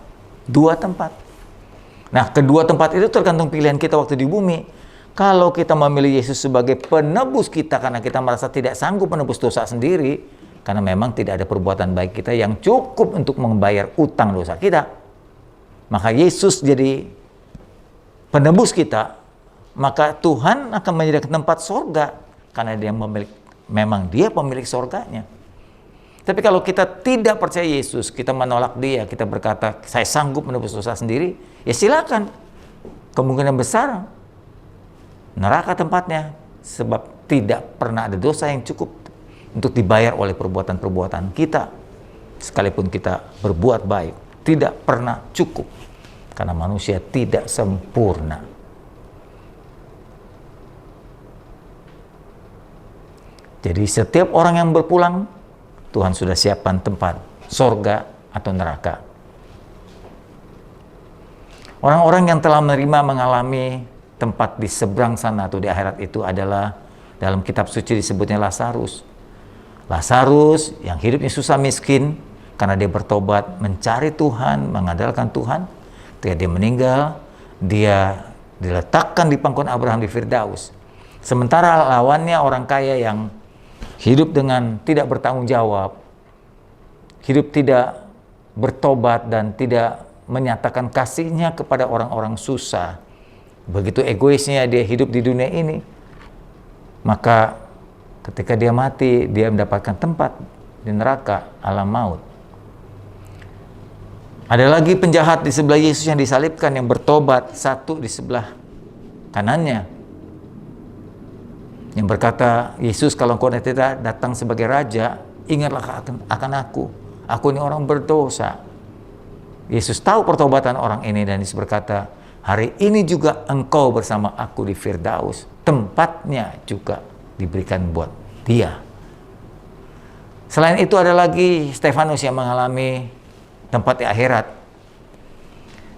Dua tempat. Nah, kedua tempat itu tergantung pilihan kita waktu di bumi. Kalau kita memilih Yesus sebagai penebus kita karena kita merasa tidak sanggup menebus dosa sendiri, karena memang tidak ada perbuatan baik kita yang cukup untuk membayar utang dosa kita, maka Yesus jadi penebus kita, maka Tuhan akan menyediakan tempat sorga karena dia memang dia pemilik sorganya. Tapi kalau kita tidak percaya Yesus, kita menolak dia, kita berkata saya sanggup menebus dosa sendiri, ya silakan. Kemungkinan besar neraka tempatnya, sebab tidak pernah ada dosa yang cukup untuk dibayar oleh perbuatan-perbuatan kita. Sekalipun kita berbuat baik, tidak pernah cukup karena manusia tidak sempurna. Jadi setiap orang yang berpulang, Tuhan sudah siapkan tempat, sorga atau neraka. Orang-orang yang telah menerima mengalami tempat di seberang sana atau di akhirat itu adalah dalam kitab suci disebutnya Lazarus. Lazarus yang hidupnya susah miskin, karena dia bertobat, mencari Tuhan, mengandalkan Tuhan. Ketika dia meninggal, dia diletakkan di pangkuan Abraham di Firdaus. Sementara lawannya orang kaya yang hidup dengan tidak bertanggung jawab, hidup tidak bertobat dan tidak menyatakan kasihnya kepada orang-orang susah. Begitu egoisnya dia hidup di dunia ini, maka ketika dia mati, dia mendapatkan tempat di neraka alam maut. Ada lagi penjahat di sebelah Yesus yang disalibkan yang bertobat, satu di sebelah kanannya, yang berkata, Yesus, kalau engkau tidak datang sebagai raja, ingatlah akan aku ini orang berdosa. Yesus tahu pertobatan orang ini dan Yesus berkata, hari ini juga engkau bersama aku di Firdaus, tempatnya juga diberikan buat dia. Selain itu ada lagi Stefanus yang mengalami tempat di akhirat.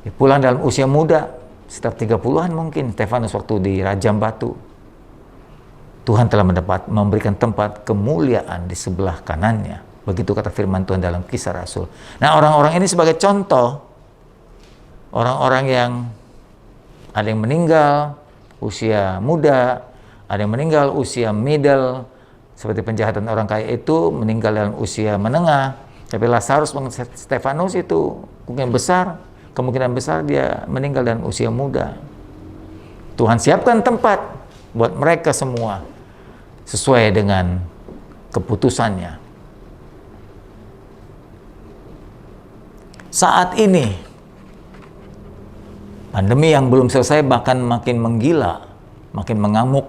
Dia pulang dalam usia muda, sekitar 30-an mungkin, Stefanus waktu dirajam batu. Tuhan telah memberikan tempat kemuliaan di sebelah kanannya. Begitu kata firman Tuhan dalam Kisah Rasul. Nah, orang-orang ini sebagai contoh, orang-orang yang ada yang meninggal usia muda, ada yang meninggal usia middle, seperti penjahatan orang kaya itu meninggal dalam usia menengah. Tapi Lazarus, Stefanus itu kemungkinan besar dia meninggal dalam usia muda. Tuhan siapkan tempat buat mereka semua sesuai dengan keputusannya. Saat ini pandemi yang belum selesai bahkan makin menggila, makin mengamuk.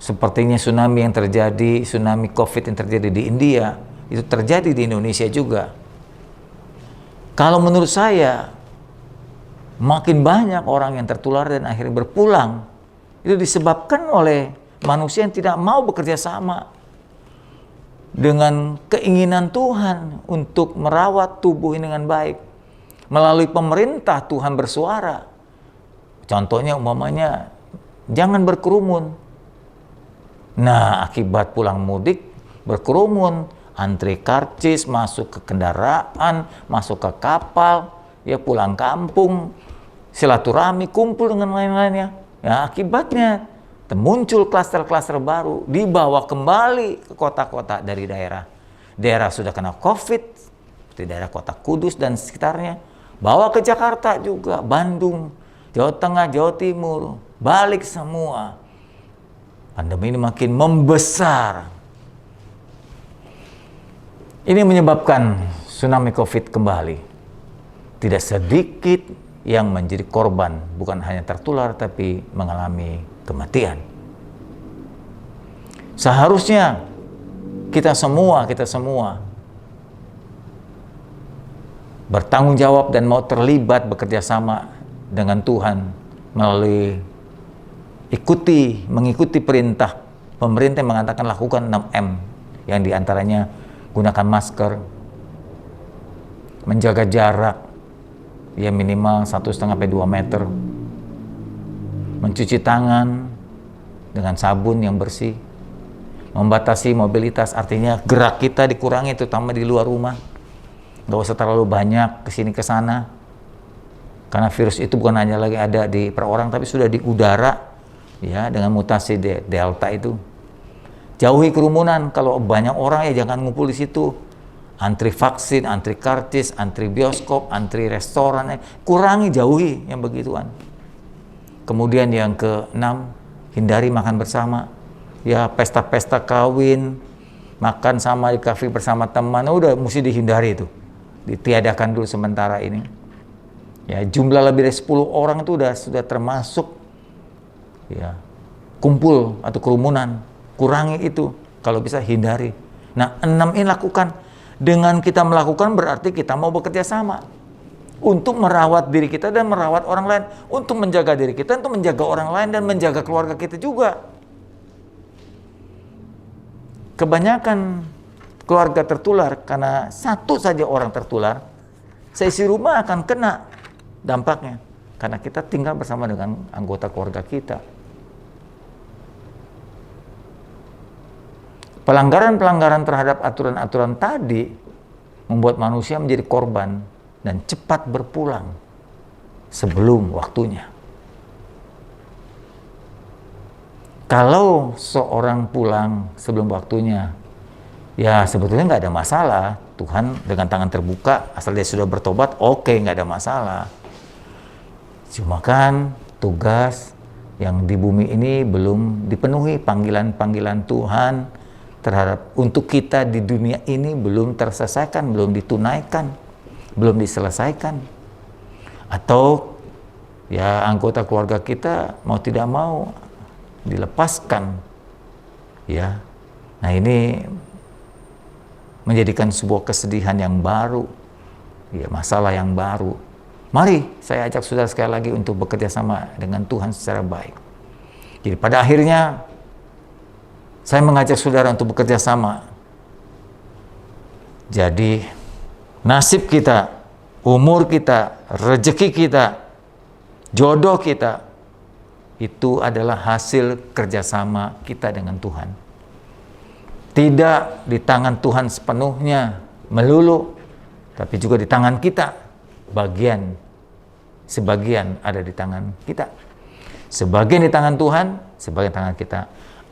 Sepertinya tsunami yang terjadi, tsunami COVID yang terjadi di India, itu terjadi di Indonesia juga. Kalau menurut saya, makin banyak orang yang tertular dan akhirnya berpulang, itu disebabkan oleh manusia yang tidak mau bekerja sama dengan keinginan Tuhan untuk merawat tubuh ini dengan baik. Melalui pemerintah Tuhan bersuara. Contohnya umpamanya, jangan berkerumun. Nah, akibat pulang mudik, berkerumun, antri karcis, masuk ke kendaraan, masuk ke kapal, ya pulang kampung, silaturahmi, kumpul dengan lain-lainnya. Ya, akibatnya muncul klaster-klaster baru, dibawa kembali ke kota-kota dari daerah. Daerah sudah kena COVID, seperti daerah kota Kudus dan sekitarnya, bawa ke Jakarta juga, Bandung, Jawa Tengah, Jawa Timur, balik semua. Pandemi ini makin membesar. Ini menyebabkan tsunami COVID kembali. Tidak sedikit yang menjadi korban, bukan hanya tertular, tapi mengalami kematian. Seharusnya kita semua bertanggung jawab dan mau terlibat bekerja sama dengan Tuhan melalui mengikuti perintah pemerintah yang mengatakan lakukan 6M, yang diantaranya gunakan masker, menjaga jarak ya minimal 1,5-2 meter, mencuci tangan dengan sabun yang bersih, membatasi mobilitas, artinya gerak kita dikurangi terutama di luar rumah, nggak usah terlalu banyak kesini ke sana, karena virus itu bukan hanya lagi ada di per orang tapi sudah di udara ya, dengan mutasi delta itu. Jauhi kerumunan, kalau banyak orang ya jangan ngumpul di situ. Antri vaksin, antri karcis, antri bioskop, antri restoran, kurangi, jauhi yang begituan. Kemudian yang ke-6, hindari makan bersama. Ya, pesta-pesta kawin, makan sama di kafe bersama teman, udah mesti dihindari itu. Ditiadakan dulu sementara ini. Ya, jumlah lebih dari 10 orang itu sudah termasuk ya kumpul atau kerumunan. Kurangi itu, kalau bisa hindari. Nah, 6 ini lakukan. Dengan kita melakukan berarti kita mau bekerja sama untuk merawat diri kita dan merawat orang lain, untuk menjaga diri kita, untuk menjaga orang lain dan menjaga keluarga kita juga. Kebanyakan keluarga tertular karena satu saja orang tertular, seisi rumah akan kena dampaknya karena kita tinggal bersama dengan anggota keluarga kita. Pelanggaran-pelanggaran terhadap aturan-aturan tadi membuat manusia menjadi korban dan cepat berpulang sebelum waktunya. Kalau seorang pulang sebelum waktunya, ya sebetulnya nggak ada masalah. Tuhan dengan tangan terbuka, asal dia sudah bertobat, oke, nggak ada masalah. Cuma kan tugas yang di bumi ini belum dipenuhi, panggilan-panggilan Tuhan terhadap untuk kita di dunia ini belum terselesaikan, belum ditunaikan, belum diselesaikan. Atau ya anggota keluarga kita mau tidak mau dilepaskan, ya. Nah, ini menjadikan sebuah kesedihan yang baru, ya, masalah yang baru. Mari saya ajak saudara sekali lagi untuk bekerja sama dengan Tuhan secara baik. Jadi pada akhirnya saya mengajak saudara untuk bekerja sama. Jadi nasib kita, umur kita, rezeki kita, jodoh kita, itu adalah hasil kerjasama kita dengan Tuhan. Tidak di tangan Tuhan sepenuhnya, melulu, tapi juga di tangan kita. Sebagian ada di tangan kita. Sebagian di tangan Tuhan, sebagian di tangan kita.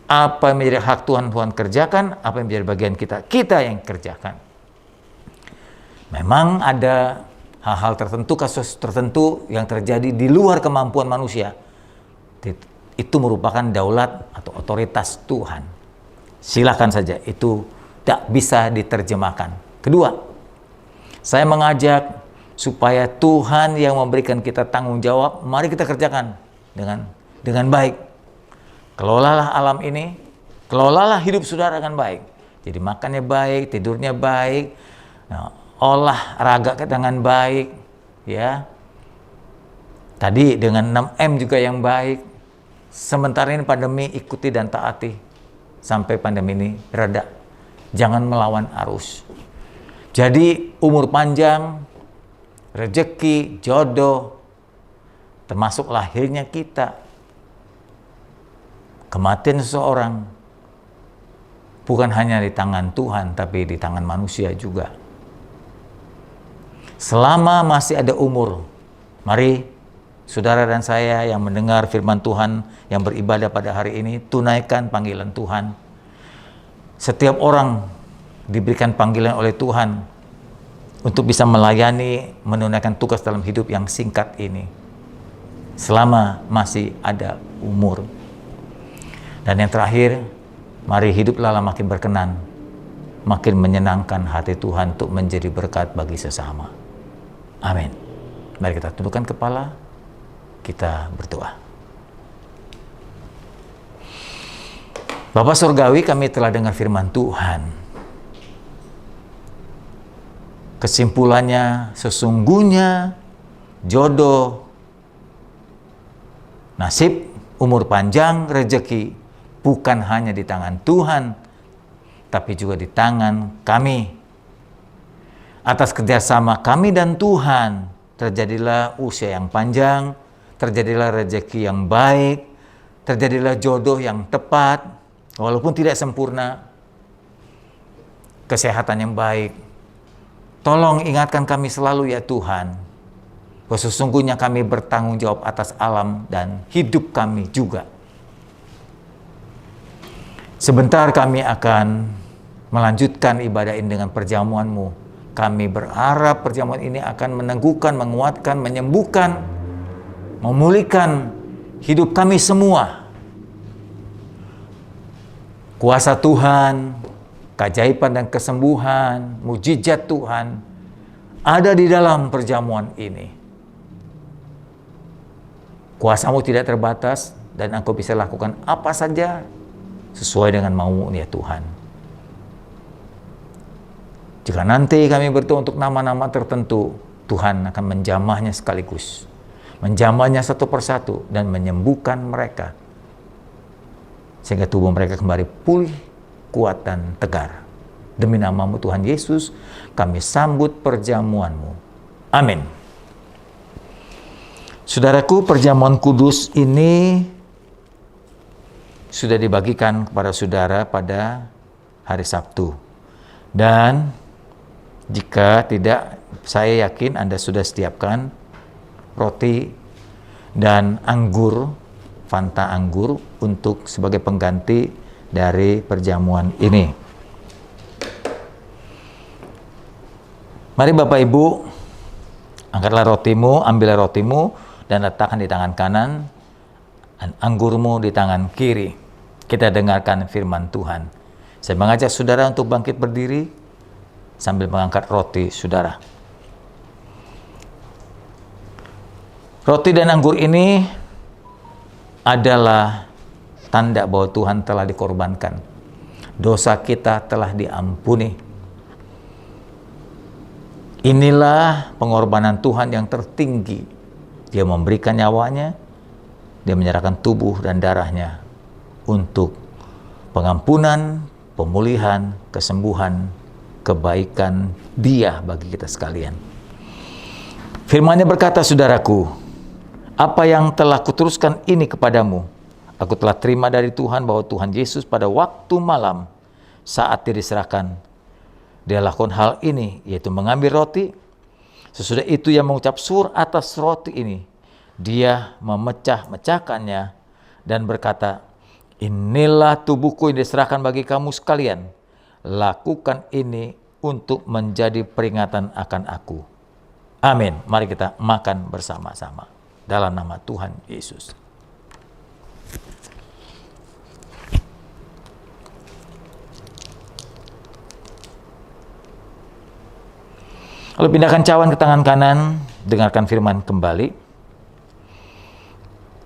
Apa yang menjadi hak Tuhan, Tuhan kerjakan. Apa yang menjadi bagian kita, kita yang kerjakan. Memang ada hal-hal tertentu, kasus tertentu yang terjadi di luar kemampuan manusia. Itu merupakan daulat atau otoritas Tuhan. Silakan saja, itu tak bisa diterjemahkan. Kedua, saya mengajak supaya Tuhan yang memberikan kita tanggung jawab, mari kita kerjakan dengan baik. Kelolalah alam ini, kelolalah hidup saudara dengan baik. Jadi makannya baik, tidurnya baik, olahraga dengan baik, ya. Tadi dengan 6M juga yang baik. Sementara ini pandemi, ikuti dan taati sampai pandemi ini reda. Jangan melawan arus. Jadi umur panjang, rezeki, jodoh, termasuk lahirnya kita, kematian seseorang, bukan hanya di tangan Tuhan, tapi di tangan manusia juga. Selama masih ada umur, mari saudara dan saya yang mendengar firman Tuhan, yang beribadah pada hari ini, tunaikan panggilan Tuhan. Setiap orang diberikan panggilan oleh Tuhan untuk bisa melayani, menunaikan tugas dalam hidup yang singkat ini. Selama masih ada umur. Dan yang terakhir, mari hiduplah makin berkenan, makin menyenangkan hati Tuhan untuk menjadi berkat bagi sesama. Amin. Mari kita tundukkan kepala, kita berdoa. Bapa Surgawi, kami telah dengar firman Tuhan. Kesimpulannya, sesungguhnya jodoh, nasib, umur panjang, rezeki bukan hanya di tangan Tuhan, tapi juga di tangan kami. Atas kerjasama kami dan Tuhan, terjadilah usia yang panjang, terjadilah rezeki yang baik, terjadilah jodoh yang tepat, walaupun tidak sempurna, kesehatan yang baik. Tolong ingatkan kami selalu ya Tuhan, bahwa sesungguhnya kami bertanggung jawab atas alam dan hidup kami juga. Sebentar kami akan melanjutkan ibadah ini dengan perjamuan-Mu. Kami berharap perjamuan ini akan meneguhkan, menguatkan, menyembuhkan, memulihkan hidup kami semua. Kuasa Tuhan, keajaiban dan kesembuhan, mujizat Tuhan ada di dalam perjamuan ini. Kuasa-Mu tidak terbatas dan Engkau bisa lakukan apa saja sesuai dengan mau-Mu ya Tuhan. Jika nanti kami berdoa untuk nama-nama tertentu, Tuhan akan menjamahnya sekaligus. Menjamahnya satu persatu dan menyembuhkan mereka. Sehingga tubuh mereka kembali pulih, kuat dan tegar. Demi nama-Mu Tuhan Yesus, kami sambut perjamuan-Mu. Amin. Saudaraku, perjamuan kudus ini sudah dibagikan kepada saudara pada hari Sabtu. Dan Jika tidak, saya yakin Anda sudah sediakan roti dan anggur, Fanta anggur, untuk sebagai pengganti dari perjamuan ini. Mari Bapak Ibu, angkatlah rotimu, ambillah rotimu, dan letakkan di tangan kanan, dan anggurmu di tangan kiri. Kita dengarkan firman Tuhan. Saya mengajak saudara untuk bangkit berdiri sambil mengangkat roti saudara. Roti dan anggur ini adalah tanda bahwa Tuhan telah dikorbankan. Dosa kita telah diampuni. Inilah pengorbanan Tuhan yang tertinggi. Dia memberikan nyawanya, dia menyerahkan tubuh dan darahnya untuk pengampunan, pemulihan, kesembuhan, kebaikan Dia bagi kita sekalian. Firman-Nya berkata, saudaraku, apa yang telah kuteruskan ini kepadamu, aku telah terima dari Tuhan bahwa Tuhan Yesus pada waktu malam saat dia diserahkan, dia lakukan hal ini, yaitu mengambil roti. Sesudah itu ia mengucap sur atas roti ini. Dia memecah-mecahkannya dan berkata, inilah tubuhku yang diserahkan bagi kamu sekalian. Lakukan ini untuk menjadi peringatan akan aku. Amin. Mari kita makan bersama-sama dalam nama Tuhan Yesus. Lalu pindahkan cawan ke tangan kanan, dengarkan firman kembali.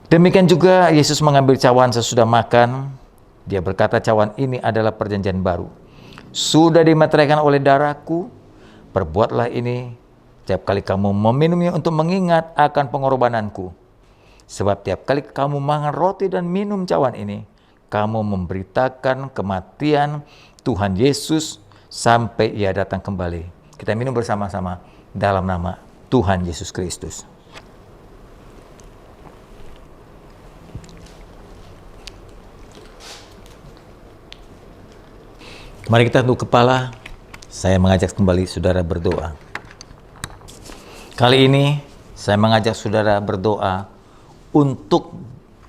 Demikian juga Yesus mengambil cawan sesudah makan. Dia berkata, cawan ini adalah perjanjian baru. Sudah dimeteraikan oleh darahku, perbuatlah ini setiap kali kamu meminumnya untuk mengingat akan pengorbananku. Sebab tiap kali kamu makan roti dan minum cawan ini, kamu memberitakan kematian Tuhan Yesus sampai Ia datang kembali. Kita minum bersama-sama dalam nama Tuhan Yesus Kristus. Mari kita tunduk kepala. Saya mengajak kembali saudara berdoa. Kali ini saya mengajak saudara berdoa untuk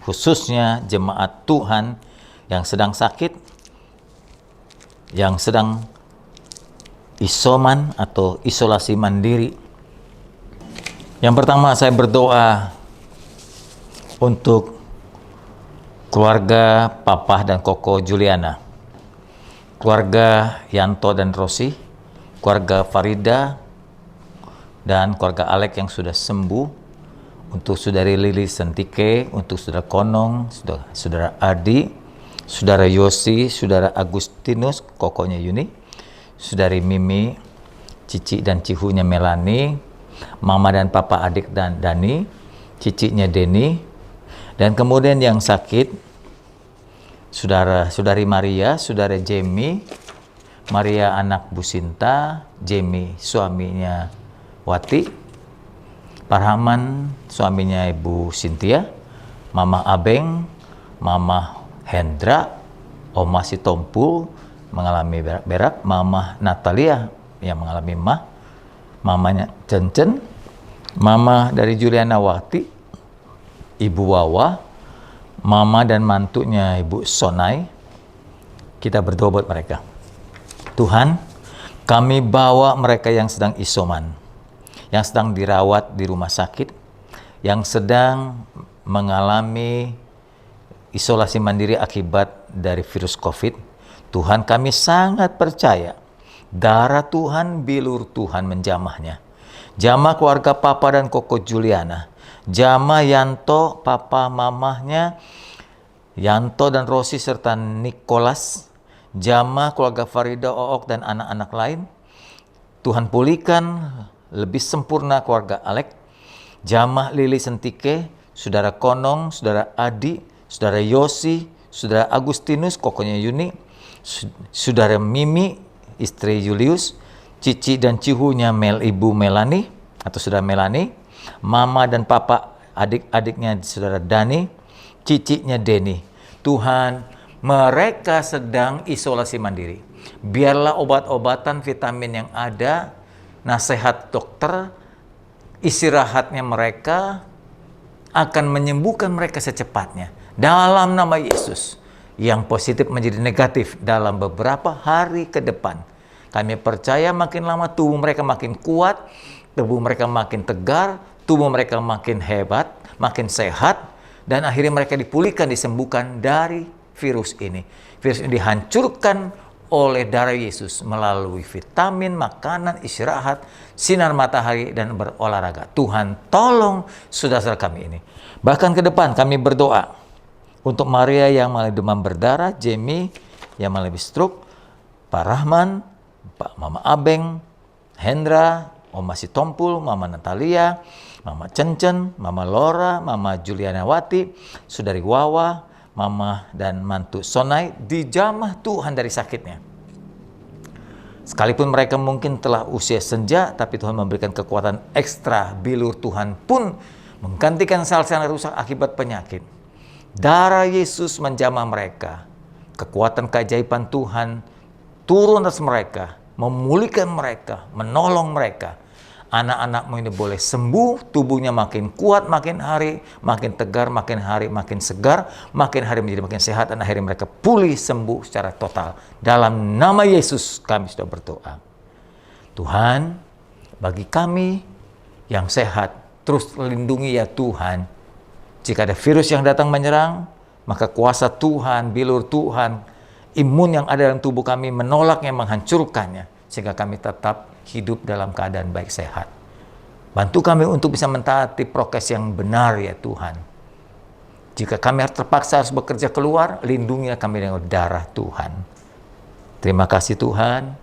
khususnya jemaat Tuhan yang sedang sakit, yang sedang isoman atau isolasi mandiri. Yang pertama saya berdoa untuk keluarga Papa dan Koko Juliana, keluarga Yanto dan Rosi, keluarga Farida, dan keluarga Alek yang sudah sembuh, untuk saudari Lili Sentike, untuk saudara Konong, saudara Adi, saudara Yosi, saudara Agustinus, kokonya Yuni, saudari Mimi, cici dan cihunya Melani, mama dan papa adik dan Dani, cicinya Deni, dan kemudian yang sakit, saudari Maria, saudara Jamie, Maria anak Bu Sinta, Jamie suaminya Wati, Parhaman suaminya Ibu Cynthia, Mama Abeng, Mama Hendra, Oma Sitompul mengalami berak, Mama Natalia yang mengalami mamanya Cencen, Mama dari Juliana Wati, Ibu Wawa, Mama dan mantunya Ibu Sonai. Kita berdoa buat mereka. Tuhan, kami bawa mereka yang sedang isoman, yang sedang dirawat di rumah sakit, yang sedang mengalami isolasi mandiri akibat dari virus COVID. Tuhan, kami sangat percaya darah Tuhan, bilur Tuhan menjamahnya. Jamah keluarga Papa dan Koko Juliana, jamah Yanto, Papa mamahnya, Yanto dan Rosi serta Nicholas, jamah keluarga Farida, Ook dan anak-anak lain. Tuhan pulihkan lebih sempurna keluarga Alek, jamah Lili Sentike, saudara Konong, saudara Adi, saudara Yosi, saudara Agustinus, kokonya Yuni, saudara Mimi, istri Julius, cici dan cihunya Ibu Melani atau saudara Melani, mama dan papa adik-adiknya saudara Dani, cicinya Deni. Tuhan, mereka sedang isolasi mandiri. Biarlah obat-obatan vitamin yang ada nasihat dokter, istirahatnya mereka akan menyembuhkan mereka secepatnya. Dalam nama Yesus, yang positif menjadi negatif dalam beberapa hari ke depan. Kami percaya makin lama tubuh mereka makin kuat, tubuh mereka makin tegar, tubuh mereka makin hebat, makin sehat, dan akhirnya mereka dipulihkan, disembuhkan dari virus ini. Virus ini dihancurkan oleh darah Yesus melalui vitamin, makanan, istirahat, sinar matahari, dan berolahraga. Tuhan tolong saudara kami ini. Bahkan ke depan kami berdoa untuk Maria yang mengalami demam berdarah, Jamie yang mengalami stroke, Pak Rahman, Pak Mama Abeng, Hendra, Oma Sitompul, Mama Natalia, Mama Cencen, Mama Laura, Mama Juliana Wati, Saudari Wawa, Mama dan mantu Sonai dijamah Tuhan dari sakitnya. Sekalipun mereka mungkin telah usia senja, tapi Tuhan memberikan kekuatan ekstra. Bilur Tuhan pun menggantikan sel-sel yang rusak akibat penyakit. Darah Yesus menjamah mereka. Kekuatan keajaiban Tuhan turun atas mereka, memulihkan mereka, menolong mereka. Anak-anakmu ini boleh sembuh, tubuhnya makin kuat makin hari, makin tegar makin hari, makin segar, makin hari menjadi makin sehat, dan akhirnya mereka pulih sembuh secara total. Dalam nama Yesus kami sudah berdoa. Tuhan, bagi kami yang sehat, terus lindungi ya Tuhan. Jika ada virus yang datang menyerang, maka kuasa Tuhan, bilur Tuhan, imun yang ada dalam tubuh kami menolaknya, menghancurkannya, sehingga kami tetap hidup dalam keadaan baik sehat. Bantu kami untuk bisa mentaati prokes yang benar ya Tuhan. Jika kami terpaksa harus bekerja keluar, lindungilah kami dengan darah Tuhan. Terima kasih Tuhan.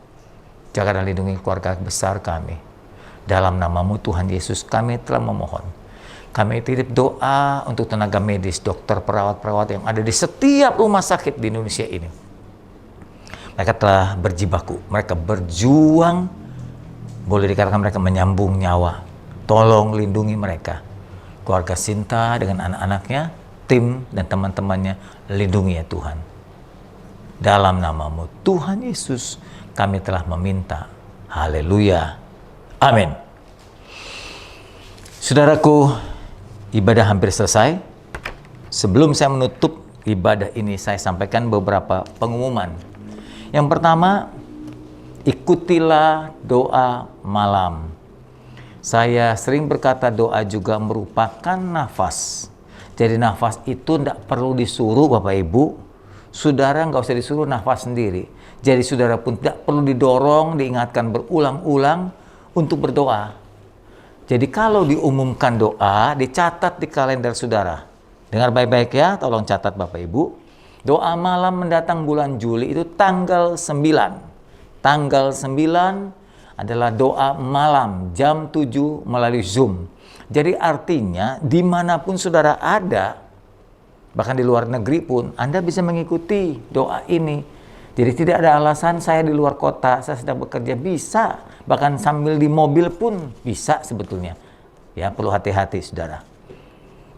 Jaga dan lindungi keluarga besar kami. Dalam nama-Mu Tuhan Yesus kami telah memohon. Kami titip doa untuk tenaga medis, dokter, perawat-perawat yang ada di setiap rumah sakit di Indonesia ini. Mereka telah berjibaku, mereka berjuang, boleh dikatakan mereka menyambung nyawa. Tolong lindungi mereka. Keluarga Sinta dengan anak-anaknya, tim dan teman-temannya, lindungi ya Tuhan. Dalam nama-Mu Tuhan Yesus kami telah meminta. Haleluya. Amin. Saudaraku, ibadah hampir selesai. Sebelum saya menutup ibadah ini, saya sampaikan beberapa pengumuman. Yang pertama, ikutilah doa malam. Saya sering berkata doa juga merupakan nafas. Jadi nafas itu tidak perlu disuruh Bapak Ibu. Saudara nggak usah disuruh nafas sendiri. Jadi saudara pun tidak perlu didorong, diingatkan berulang-ulang untuk berdoa. Jadi kalau diumumkan doa, dicatat di kalender saudara. Dengar baik-baik ya, tolong catat Bapak Ibu. Doa malam mendatang bulan Juli itu tanggal 9. Tanggal 9 adalah doa malam jam 7 melalui Zoom. Jadi artinya dimanapun saudara ada, bahkan di luar negeri pun, Anda bisa mengikuti doa ini. Jadi tidak ada alasan saya di luar kota, saya sedang bekerja, bisa. Bahkan sambil di mobil pun bisa sebetulnya. Ya, perlu hati-hati saudara.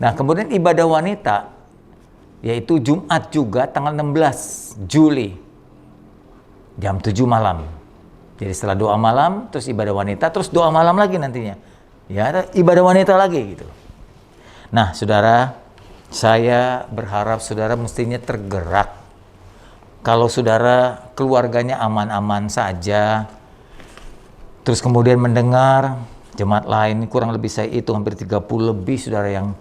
Nah, kemudian ibadah wanita, yaitu Jumat juga tanggal 16 Juli. Jam 7 malam. Jadi setelah doa malam, terus ibadah wanita, terus doa malam lagi nantinya. Ya, ada ibadah wanita lagi gitu. Nah, saudara, saya berharap saudara mestinya tergerak. Kalau saudara keluarganya aman-aman saja, terus kemudian mendengar jemaat lain, kurang lebih saya itu hampir 30 lebih saudara yang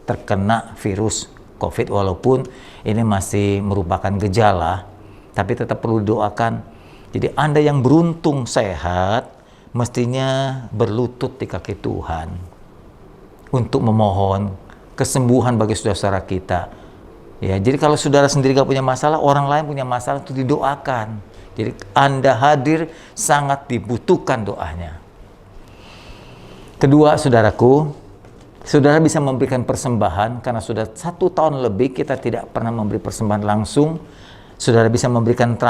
terkena virus COVID, walaupun ini masih merupakan gejala, tapi tetap perlu doakan. Jadi Anda yang beruntung sehat, mestinya berlutut di kaki Tuhan untuk memohon kesembuhan bagi saudara-saudara kita. Ya, jadi kalau saudara sendiri gak punya masalah, orang lain punya masalah, itu didoakan. Jadi Anda hadir sangat dibutuhkan doanya. Kedua, saudaraku, saudara bisa memberikan persembahan karena sudah 1 tahun lebih kita tidak pernah memberi persembahan langsung. Saudara bisa memberikan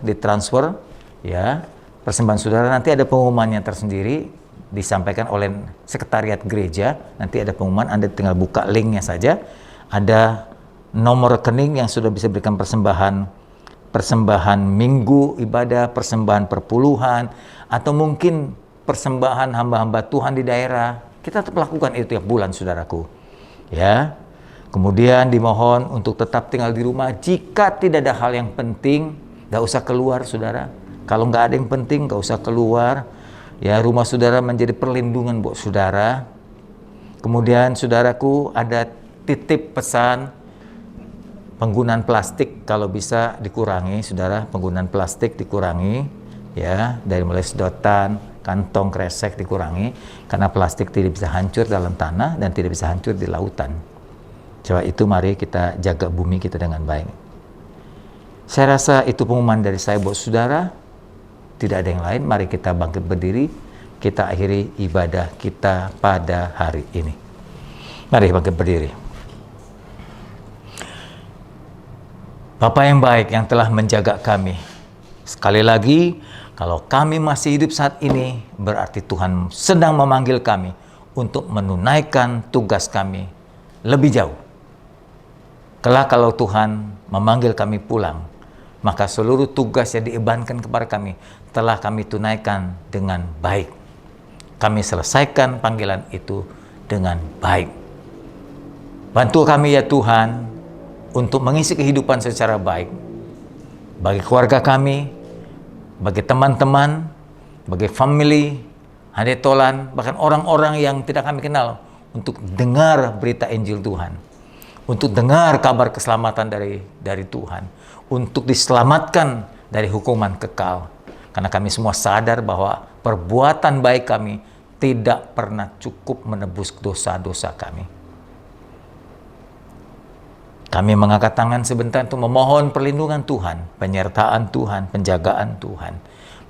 ditransfer, ya. Persembahan saudara nanti ada pengumumannya tersendiri, disampaikan oleh sekretariat gereja. Nanti ada pengumuman, Anda tinggal buka linknya saja. Ada nomor rekening yang sudah bisa berikan persembahan minggu ibadah, persembahan perpuluhan, atau mungkin persembahan hamba-hamba Tuhan di daerah. Kita tetap lakukan itu tiap bulan, saudaraku. Ya. Kemudian dimohon untuk tetap tinggal di rumah. Jika tidak ada hal yang penting, nggak usah keluar, saudara. Kalau nggak ada yang penting, nggak usah keluar. Ya, rumah saudara menjadi perlindungan buat saudara. Kemudian, saudaraku, ada titip pesan penggunaan plastik kalau bisa dikurangi, saudara. Penggunaan plastik dikurangi, ya, dari mulai sedotan, kantong, kresek dikurangi, karena plastik tidak bisa hancur dalam tanah dan tidak bisa hancur di lautan. Coba itu, mari kita jaga bumi kita dengan baik. Saya rasa itu pengumuman dari saya buat saudara. Tidak ada yang lain. Mari kita bangkit berdiri. Kita akhiri ibadah kita pada hari ini. Mari bangkit berdiri. Bapa yang baik yang telah menjaga kami. Sekali lagi, kalau kami masih hidup saat ini, berarti Tuhan sedang memanggil kami untuk menunaikan tugas kami lebih jauh. Kelak kalau Tuhan memanggil kami pulang, maka seluruh tugas yang dibebankan kepada kami telah kami tunaikan dengan baik. Kami selesaikan panggilan itu dengan baik. Bantu kami ya Tuhan untuk mengisi kehidupan secara baik. Bagi keluarga kami, bagi teman-teman, bagi family, handetolan, bahkan orang-orang yang tidak kami kenal, untuk dengar berita Injil Tuhan, untuk dengar kabar keselamatan dari Tuhan, untuk diselamatkan dari hukuman kekal. Karena kami semua sadar bahwa perbuatan baik kami tidak pernah cukup menebus dosa-dosa kami. Kami mengangkat tangan sebentar untuk memohon perlindungan Tuhan, penyertaan Tuhan, penjagaan Tuhan.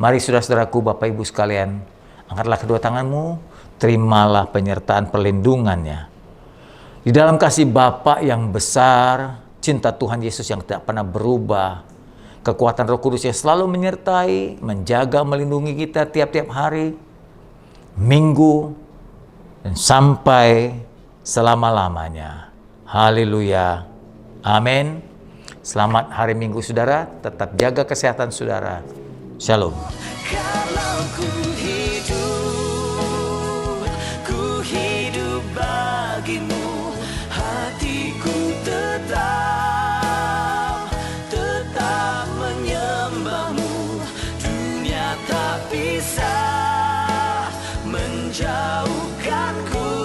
Mari saudara-saudaraku, Bapak Ibu sekalian, angkatlah kedua tanganmu, terimalah penyertaan perlindungannya. Di dalam kasih Bapa yang besar, cinta Tuhan Yesus yang tidak pernah berubah, kekuatan Roh Kudus yang selalu menyertai, menjaga, melindungi kita tiap-tiap hari, minggu, dan sampai selama-lamanya. Haleluya. Amin. Selamat hari Minggu, saudara. Tetap jaga kesehatan saudara. Shalom. Kalau ku hidup bagimu, hatiku tetap menyembahmu. Dunia tak bisa menjauhkanku